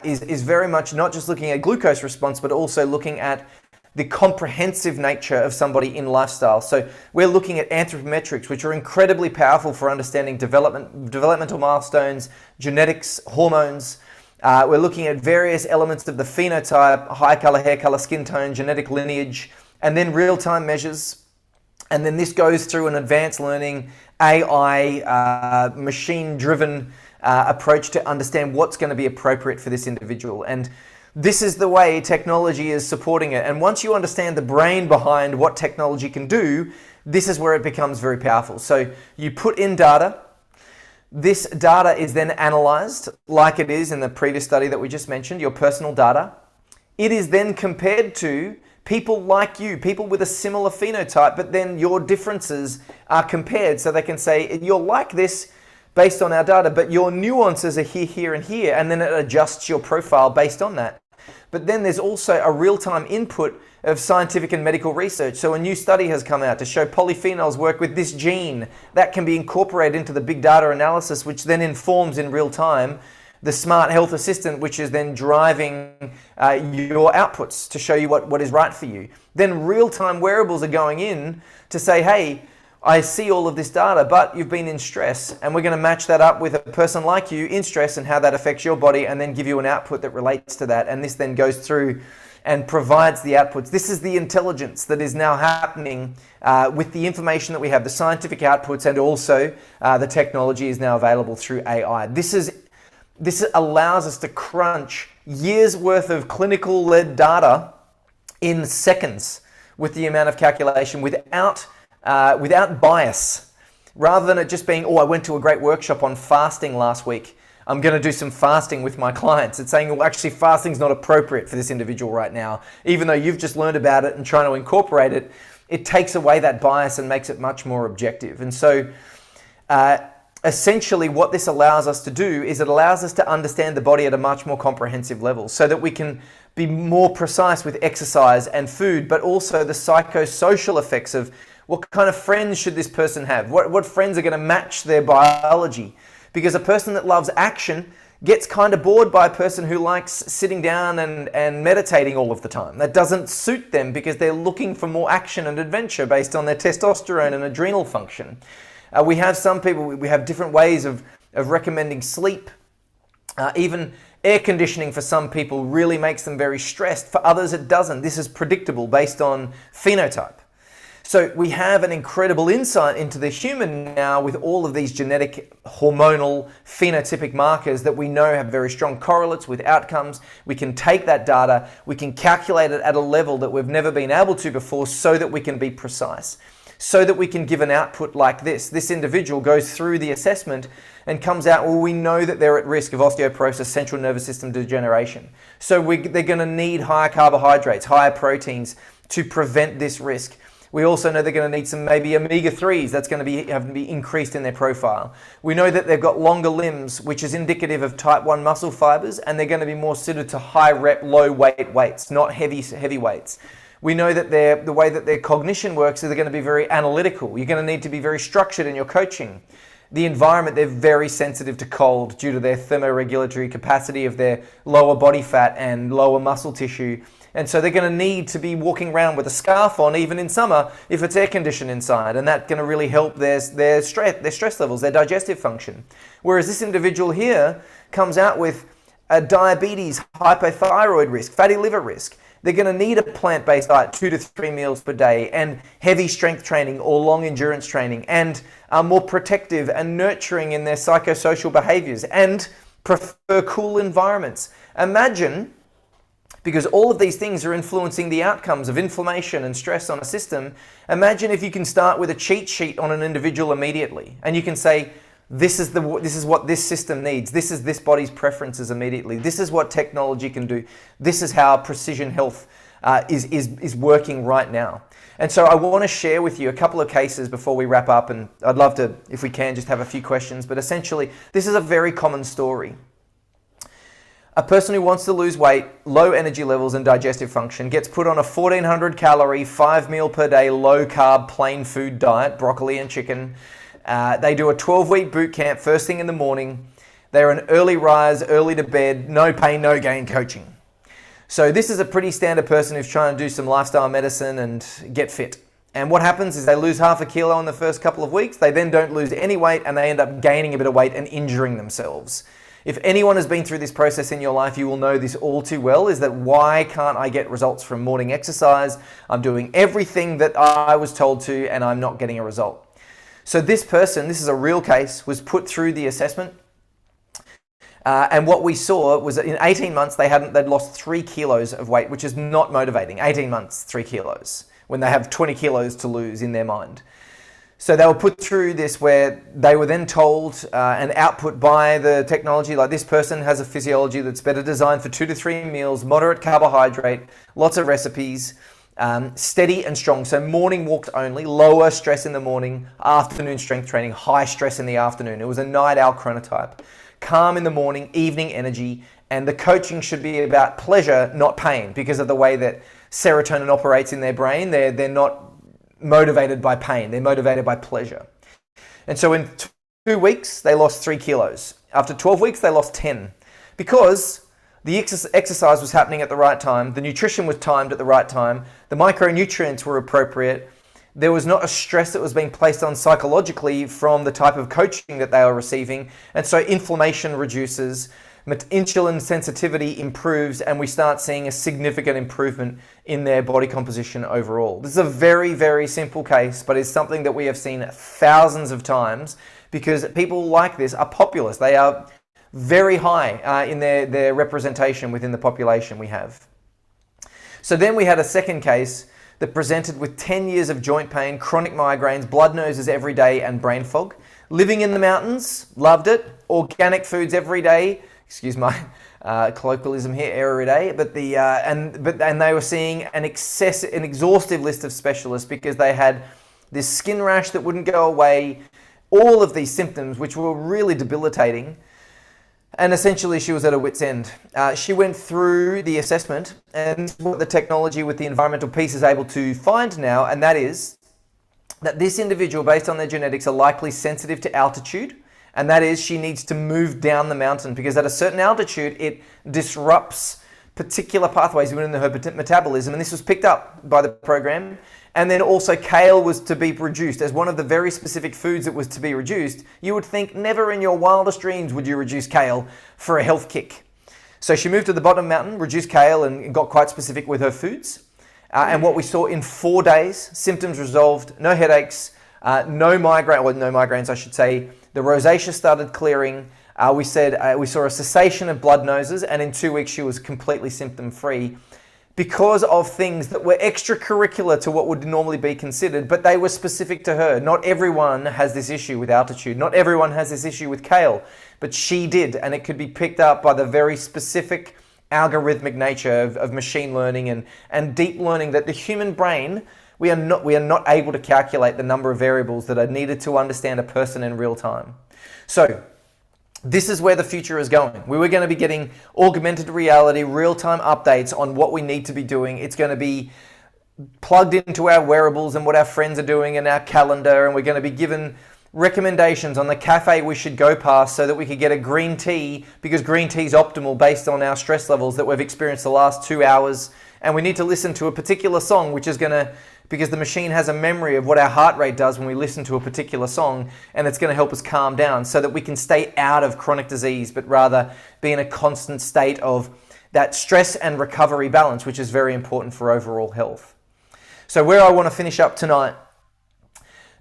is very much not just looking at glucose response, but also looking at the comprehensive nature of somebody in lifestyle. So we're looking at anthropometrics, which are incredibly powerful for understanding developmental milestones, genetics, hormones. We're looking at various elements of the phenotype, high color, hair color, skin tone, genetic lineage, and then real-time measures. And then this goes through an advanced learning, AI, machine-driven approach to understand what's going to be appropriate for this individual. And this is the way technology is supporting it. And once you understand the brain behind what technology can do, this is where it becomes very powerful. So you put in data. This data is then analyzed like it is in the previous study that we just mentioned, your personal data. It is then compared to people like you, people with a similar phenotype, but then your differences are compared so they can say, you're like this based on our data, but your nuances are here, here, and here, and then it adjusts your profile based on that. But then there's also a real-time input of scientific and medical research. So a new study has come out to show polyphenols work with this gene that can be incorporated into the big data analysis, which then informs in real time the smart health assistant, which is then driving your outputs to show you what is right for you. Then real-time wearables are going in to say, hey, I see all of this data, but you've been in stress, and we're going to match that up with a person like you in stress and how that affects your body, and then give you an output that relates to that. And this then goes through and provides the outputs. This is the intelligence that is now happening with the information that we have, the scientific outputs, and also the technology is now available through AI. This allows us to crunch years worth of clinical-led data in seconds with the amount of calculation without bias. Rather than it just being, oh, I went to a great workshop on fasting last week, I'm going to do some fasting with my clients. It's saying, well, actually fasting's not appropriate for this individual right now. Even though you've just learned about it and trying to incorporate it, it takes away that bias and makes it much more objective. And so essentially what this allows us to do is it allows us to understand the body at a much more comprehensive level so that we can be more precise with exercise and food, but also the psychosocial effects of what kind of friends should this person have? What friends are going to match their biology? Because a person that loves action gets kind of bored by a person who likes sitting down and meditating all of the time. That doesn't suit them because they're looking for more action and adventure based on their testosterone and adrenal function. We have some people, we have different ways of recommending sleep. Even air conditioning for some people really makes them very stressed. For others, it doesn't. This is predictable based on phenotype. So we have an incredible insight into the human now with all of these genetic, hormonal, phenotypic markers that we know have very strong correlates with outcomes. We can take that data, we can calculate it at a level that we've never been able to before so that we can be precise, so that we can give an output like this. This individual goes through the assessment and comes out, well, we know that they're at risk of osteoporosis, central nervous system degeneration. So they're going to need higher carbohydrates, higher proteins to prevent this risk. We also know they're going to need some maybe omega-3s that's going to have to be increased in their profile. We know that they've got longer limbs, which is indicative of type 1 muscle fibers, and they're going to be more suited to high rep, low weight weights, not heavy weights. We know that the way that their cognition works is they're going to be very analytical. You're going to need to be very structured in your coaching. The environment, they're very sensitive to cold due to their thermoregulatory capacity of their lower body fat and lower muscle tissue. And so they're going to need to be walking around with a scarf on, even in summer, if it's air conditioned inside. And that's going to really help their stress levels, their digestive function. Whereas this individual here comes out with a diabetes, hypothyroid risk, fatty liver risk. They're going to need a plant-based diet, 2 to 3 meals per day, and heavy strength training or long endurance training, and are more protective and nurturing in their psychosocial behaviors, and prefer cool environments. Imagine, because all of these things are influencing the outcomes of inflammation and stress on a system, imagine if you can start with a cheat sheet on an individual immediately, and you can say, this is what this system needs. This is this body's preferences immediately. This is what technology can do. This is how precision health is working right now. And so I want to share with you a couple of cases before we wrap up, and I'd love to, if we can, just have a few questions. But essentially, this is a very common story. A person who wants to lose weight, low energy levels and digestive function, gets put on a 1,400 calorie, 5 meal per day, low carb, plain food diet, broccoli and chicken. They do a 12-week boot camp first thing in the morning. They're an early rise, early to bed, no pain, no gain coaching. So this is a pretty standard person who's trying to do some lifestyle medicine and get fit. And what happens is they lose half a kilo in the first couple of weeks. They then don't lose any weight and they end up gaining a bit of weight and injuring themselves. If anyone has been through this process in your life, you will know this all too well, is that why can't I get results from morning exercise? I'm doing everything that I was told to and I'm not getting a result. So this person, this is a real case, was put through the assessment. And what we saw was that in 18 months, they'd lost 3 kilos of weight, which is not motivating. 18 months, 3 kilos, when they have 20 kilos to lose in their mind. So they were put through this where they were then told and output by the technology, like this person has a physiology that's better designed for 2 to 3 meals, moderate carbohydrate, lots of recipes, steady and strong. So morning walks only, lower stress in the morning, afternoon strength training, high stress in the afternoon. It was a night owl chronotype. Calm in the morning, evening energy, and the coaching should be about pleasure, not pain, because of the way that serotonin operates in their brain. They're not motivated by pain, they're motivated by pleasure. And so in 2 weeks, they lost 3 kilos. After 12 weeks, they lost 10 because the exercise was happening at the right time, the nutrition was timed at the right time, the micronutrients were appropriate, there was not a stress that was being placed on psychologically from the type of coaching that they were receiving, and so inflammation reduces, insulin sensitivity improves, and we start seeing a significant improvement in their body composition overall. This is a very, very simple case, but it's something that we have seen thousands of times because people like this are populous. They are very high in their representation within the population we have. So then we had a second case that presented with 10 years of joint pain, chronic migraines, blood noses every day, and brain fog. Living in the mountains, loved it. Organic foods every day. Excuse my colloquialism here, every day. But they were seeing an exhaustive list of specialists because they had this skin rash that wouldn't go away, all of these symptoms which were really debilitating. And essentially, she was at her wit's end. She went through the assessment, and what the technology with the environmental piece is able to find now, and that is that this individual, based on their genetics, are likely sensitive to altitude, and that is she needs to move down the mountain because at a certain altitude, it disrupts particular pathways within her metabolism, and this was picked up by the program. And then also kale was to be reduced as one of the very specific foods that was to be reduced. You would think never in your wildest dreams would you reduce kale for a health kick. So she moved to the bottom mountain, reduced kale, and got quite specific with her foods. And what we saw in 4 days, symptoms resolved, no headaches, no migraines I should say. The rosacea started clearing. We saw a cessation of blood noses, and in 2 weeks she was completely symptom free, because of things that were extracurricular to what would normally be considered, but they were specific to her. Not everyone has this issue with altitude. Not everyone has this issue with kale, but she did, and it could be picked up by the very specific algorithmic nature of machine learning and deep learning that the human brain We are not able to calculate the number of variables that are needed to understand a person in real time. So this is where the future is going. We were going to be getting augmented reality, real-time updates on what we need to be doing. It's going to be plugged into our wearables and what our friends are doing in our calendar, and we're going to be given recommendations on the cafe we should go past so that we could get a green tea, because green tea is optimal based on our stress levels that we've experienced the last 2 hours. And we need to listen to a particular song, which is going to, because the machine has a memory of what our heart rate does when we listen to a particular song, and it's going to help us calm down so that we can stay out of chronic disease, but rather be in a constant state of that stress and recovery balance, which is very important for overall health. So where I want to finish up tonight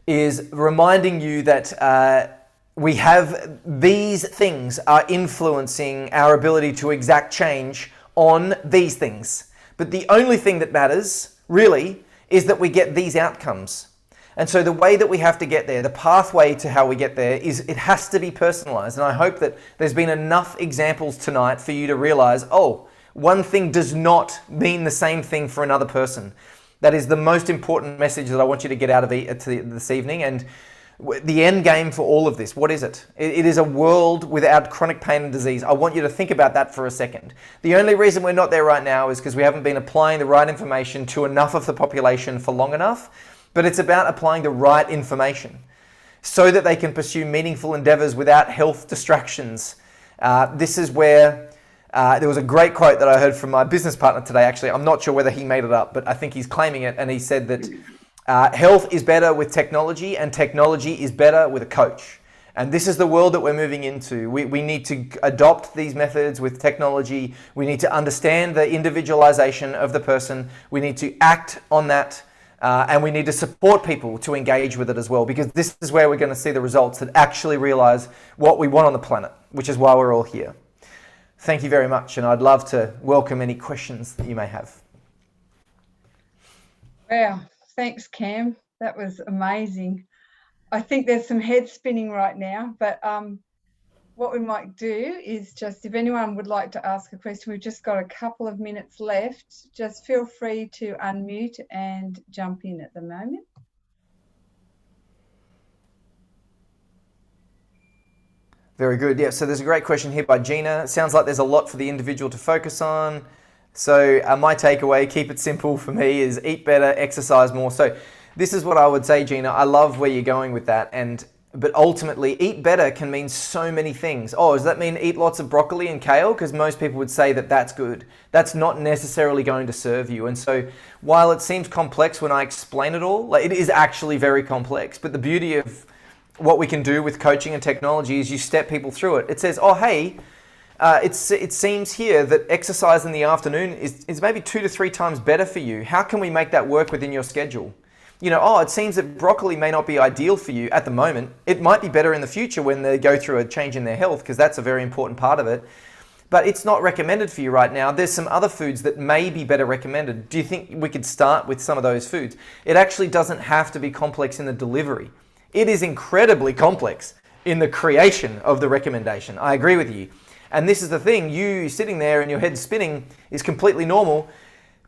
is reminding you that we have these things are influencing our ability to exact change on these things. But the only thing that matters, really, is that we get these outcomes. And so the way that we have to get there, the pathway to how we get there, is it has to be personalized. And I hope that there's been enough examples tonight for you to realize, oh, one thing does not mean the same thing for another person. That is the most important message that I want you to get out of this evening. And the end game for all of this, what is it? It is a world without chronic pain and disease. I want you to think about that for a second. The only reason we're not there right now is because we haven't been applying the right information to enough of the population for long enough. But it's about applying the right information so that they can pursue meaningful endeavors without health distractions. This is where there was a great quote that I heard from my business partner today. Actually, I'm not sure whether he made it up, but I think he's claiming it. And he said that health is better with technology, and technology is better with a coach. And this is the world that we're moving into. We need to adopt these methods with technology. We need to understand the individualization of the person. We need to act on that. And we need to support people to engage with it as well, because this is where we're going to see the results that actually realize what we want on the planet, which is why we're all here. Thank you very much, and I'd love to welcome any questions that you may have. Wow, thanks, Cam. That was amazing. I think there's some head spinning right now, but what we might do is just, if anyone would like to ask a question, we've just got a couple of minutes left. Just feel free to unmute and jump in at the moment. Very good. Yeah, so there's a great question here by Gina. It sounds like there's a lot for the individual to focus on. So my takeaway, keep it simple for me, is eat better, exercise more. So this is what I would say, Gina. I love where you're going with that. But ultimately, eat better can mean so many things. Oh, does that mean eat lots of broccoli and kale? Because most people would say that that's good. That's not necessarily going to serve you. And so while it seems complex when I explain it all, like, it is actually very complex. But the beauty of what we can do with coaching and technology is you step people through it. It says, oh, hey, it seems here that exercise in the afternoon is maybe 2 to 3 times better for you. How can we make that work within your schedule? You know, oh, it seems that broccoli may not be ideal for you at the moment. It might be better in the future when they go through a change in their health, because that's a very important part of it. But it's not recommended for you right now. There's some other foods that may be better recommended. Do you think we could start with some of those foods? It actually doesn't have to be complex in the delivery. It is incredibly complex in the creation of the recommendation. I agree with you. And this is the thing, you sitting there and your head spinning is completely normal,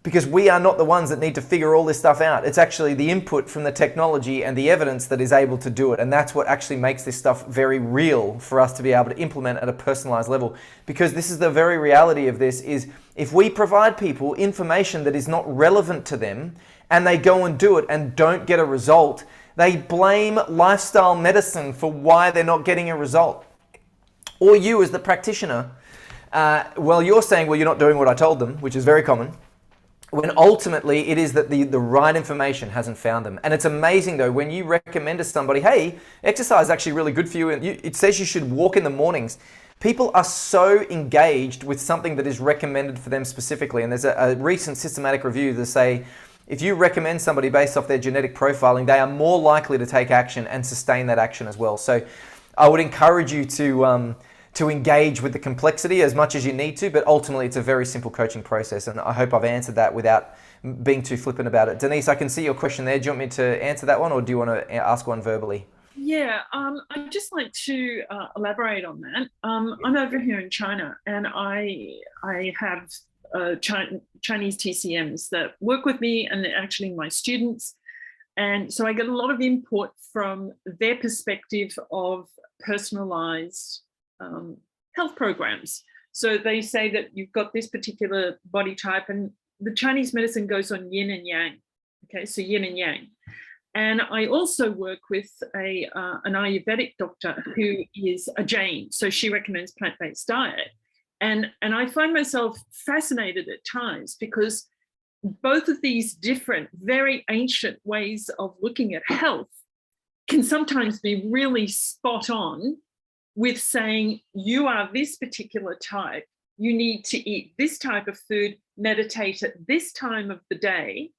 because we are not the ones that need to figure all this stuff out. It's actually the input from the technology and the evidence that is able to do it. And that's what actually makes this stuff very real for us to be able to implement at a personalized level. Because this is the very reality of this, is if we provide people information that is not relevant to them and they go and do it and don't get a result, they blame lifestyle medicine for why they're not getting a result. Or you as the practitioner, well, you're saying, well, you're not doing what I told them, which is very common, when ultimately it is that the right information hasn't found them. And it's amazing though, when you recommend to somebody, hey, exercise is actually really good for you, and it says you should walk in the mornings, people are so engaged with something that is recommended for them specifically. And there's a recent systematic review that say, if you recommend somebody based off their genetic profiling, they are more likely to take action and sustain that action as well. So I would encourage you to engage with the complexity as much as you need to, but ultimately it's a very simple coaching process. And I hope I've answered that without being too flippant about it. Denise, I can see your question there. Do you want me to answer that one, or do you want to ask one verbally? Yeah, I'd just like to elaborate on that. I'm over here in China, and I have Chinese TCMs that work with me, and they're actually my students. And so I get a lot of input from their perspective of personalized health programs. So they say that you've got this particular body type, and the Chinese medicine goes on yin and yang. Okay, so yin and yang. And I also work with an Ayurvedic doctor who is a Jain. So she recommends plant-based diet. And I find myself fascinated at times because both of these different, very ancient ways of looking at health can sometimes be really spot on with saying, you are this particular type, you need to eat this type of food, meditate at this time of the day,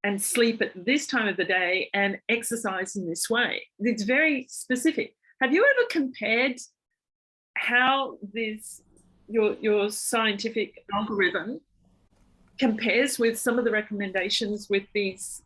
and sleep at this time of the day, and exercise in this way. It's very specific. Have you ever compared how your scientific algorithm compares with some of the recommendations with these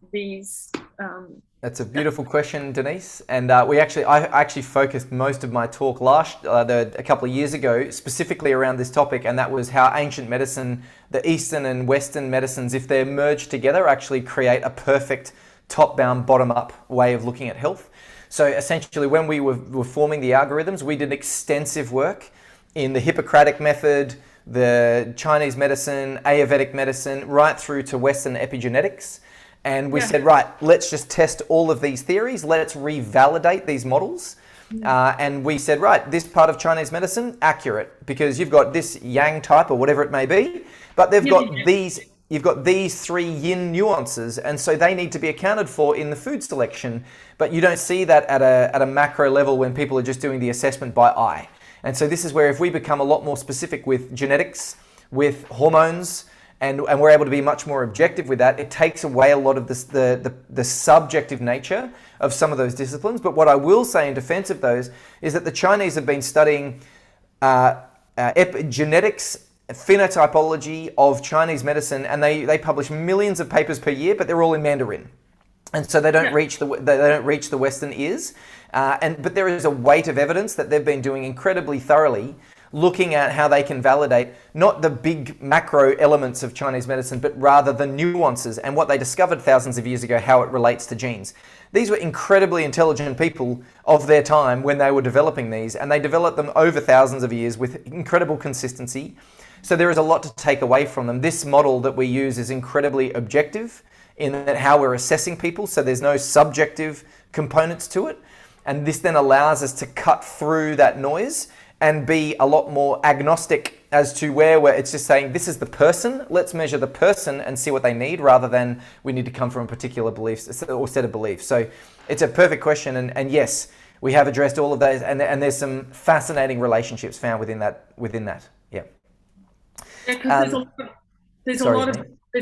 That's a beautiful question, Denise. And I actually focused most of my talk a couple of years ago specifically around this topic, and that was how ancient medicine, the Eastern and Western medicines, if they're merged together, actually create a perfect top-down, bottom-up way of looking at health. So essentially, when we were forming the algorithms, we did extensive work in the Hippocratic method, the Chinese medicine, Ayurvedic medicine, right through to Western epigenetics. And we said, right, let's just test all of these theories. Let's revalidate these models. And we said, right, this part of Chinese medicine, accurate, because you've got this yang type or whatever it may be, but you've got these three yin nuances. And so they need to be accounted for in the food selection. But you don't see that at a macro level when people are just doing the assessment by eye. And so this is where if we become a lot more specific with genetics, with hormones, and we're able to be much more objective with that, it takes away a lot of the subjective nature of some of those disciplines. But what I will say in defense of those is that the Chinese have been studying genetics, phenotypology of Chinese medicine, and they publish millions of papers per year, but they're all in Mandarin. And so they don't reach the Western ears. But there is a weight of evidence that they've been doing incredibly thoroughly, looking at how they can validate not the big macro elements of Chinese medicine, but rather the nuances and what they discovered thousands of years ago, how it relates to genes. These were incredibly intelligent people of their time when they were developing these, and they developed them over thousands of years with incredible consistency. So there is a lot to take away from them. This model that we use is incredibly objective in that how we're assessing people, so there's no subjective components to it. And this then allows us to cut through that noise and be a lot more agnostic as to where it's just saying, this is the person, let's measure the person and see what they need, rather than we need to come from a particular belief or set of beliefs. So it's a perfect question, and yes, we have addressed all of those, and there's some fascinating relationships found within that. Yeah. Because there's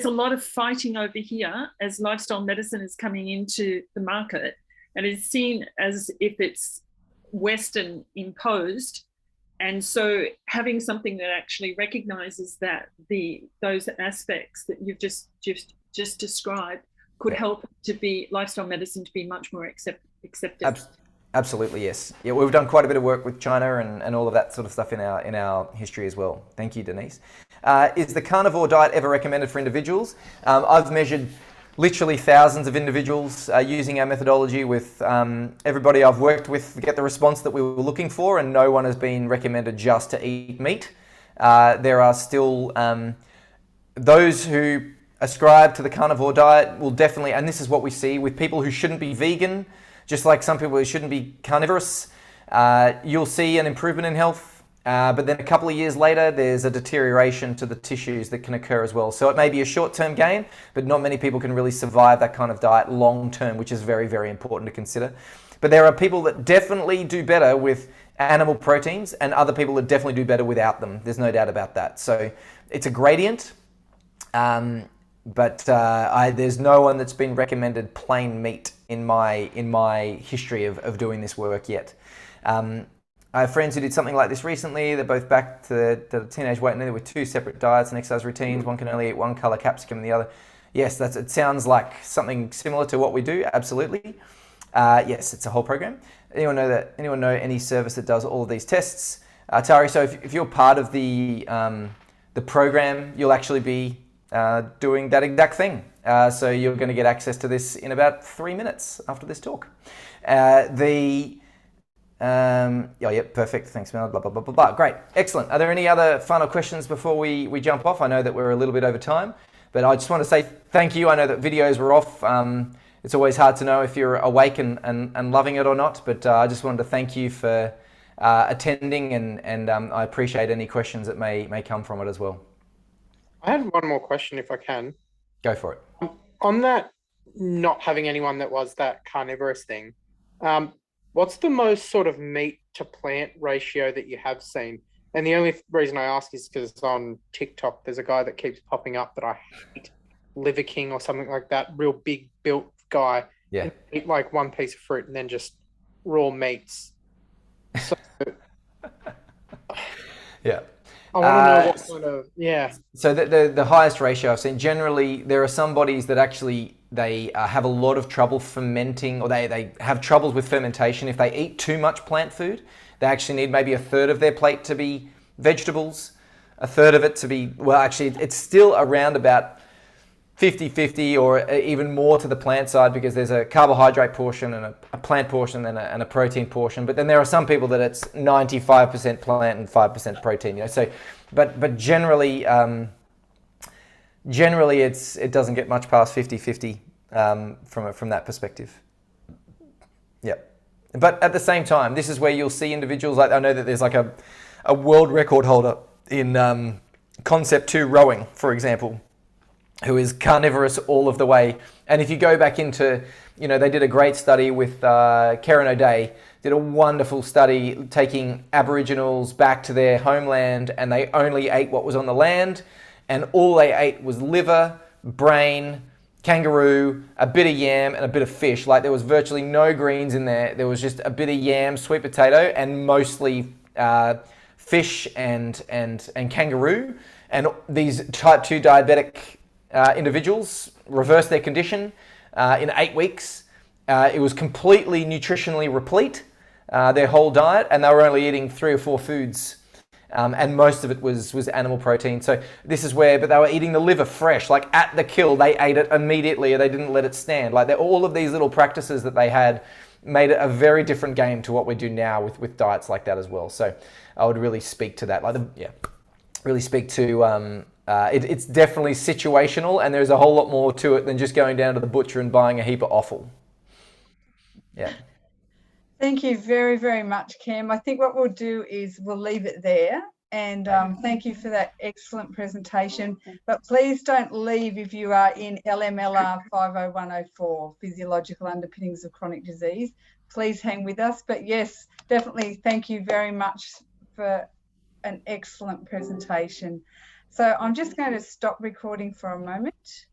a lot of fighting over here as lifestyle medicine is coming into the market, and it's seen as if it's Western imposed. And so having something that actually recognizes that those aspects that you've just described could help to be lifestyle medicine to be much more accepted. Absolutely, yes. Yeah, we've done quite a bit of work with China and all of that sort of stuff in our history as well. Thank you, Denise. Is the carnivore diet ever recommended for individuals? I've measured literally thousands of individuals using our methodology with everybody I've worked with to get the response that we were looking for, and no one has been recommended just to eat meat. There are still those who ascribe to the carnivore diet will definitely, and this is what we see with people who shouldn't be vegan, just like some people who shouldn't be carnivorous, you'll see an improvement in health. But then a couple of years later, there's a deterioration to the tissues that can occur as well. So it may be a short-term gain, but not many people can really survive that kind of diet long-term, which is very, very important to consider. But there are people that definitely do better with animal proteins, and other people that definitely do better without them. There's no doubt about that. So it's a gradient, but there's no one that's been recommended plain meat in my history of doing this work yet. I have friends who did something like this recently. They're both back to the teenage weight, and they're with two separate diets and exercise routines. One can only eat one color capsicum and the other. Yes, it sounds like something similar to what we do. Absolutely. Yes, it's a whole program. Anyone know any service that does all of these tests? Tari, so if you're part of the the program, you'll actually be doing that exact thing. So you're going to get access to this in about 3 minutes after this talk. Perfect. Thanks, Mel. Blah, blah, blah, blah, blah. Great. Excellent. Are there any other final questions before we jump off? I know that we're a little bit over time, but I just want to say thank you. I know that videos were off. It's always hard to know if you're awake and loving it or not, but I just wanted to thank you for attending, and I appreciate any questions that may come from it as well. I had one more question, if I can. Go for it. On that, not having anyone that was that carnivorous thing, what's the most sort of meat to plant ratio that you have seen? And the only reason I ask is because on TikTok, there's a guy that keeps popping up that I hate, Liver King or something like that, real big built guy. Yeah. Eat like one piece of fruit and then just raw meats. So, yeah. I want to know what kind of, yeah. So the highest ratio I've seen, generally, there are some bodies that actually, they have a lot of trouble fermenting, or they have troubles with fermentation. If they eat too much plant food, they actually need maybe a third of their plate to be vegetables, a third of it to be, well, actually, it's still around about 50-50 or even more to the plant side, because there's a carbohydrate portion and a plant portion and a protein portion. But then there are some people that it's 95% plant and 5% protein. You know, so, but generally, it doesn't get much past 50-50 from that perspective. Yeah, but at the same time, this is where you'll see individuals like, I know that there's like a world record holder in concept 2 rowing, for example, who is carnivorous all of the way. And if you go back into, they did a great study with Karen O'Day, did a wonderful study taking Aboriginals back to their homeland, and they only ate what was on the land, and all they ate was liver, brain, kangaroo, a bit of yam, and a bit of fish. Like, there was virtually no greens in there. There was just a bit of yam, sweet potato, and mostly fish and kangaroo. And these type 2 diabetic individuals reversed their condition in 8 weeks. It was completely nutritionally replete, their whole diet, and they were only eating 3 or 4 foods, and most of it was animal protein. So this is where, but they were eating the liver fresh, like at the kill, they ate it immediately, they didn't let it stand. Like, all of these little practices that they had made it a very different game to what we do now with diets like that as well. So I would really speak to that, really speak to it's definitely situational, and there's a whole lot more to it than just going down to the butcher and buying a heap of offal. Yeah. Thank you very, very much, Cam. I think what we'll do is we'll leave it there. And thank you for that excellent presentation. But please don't leave if you are in LMLR 50104, Physiological Underpinnings of Chronic Disease. Please hang with us. But yes, definitely thank you very much for an excellent presentation. So I'm just going to stop recording for a moment.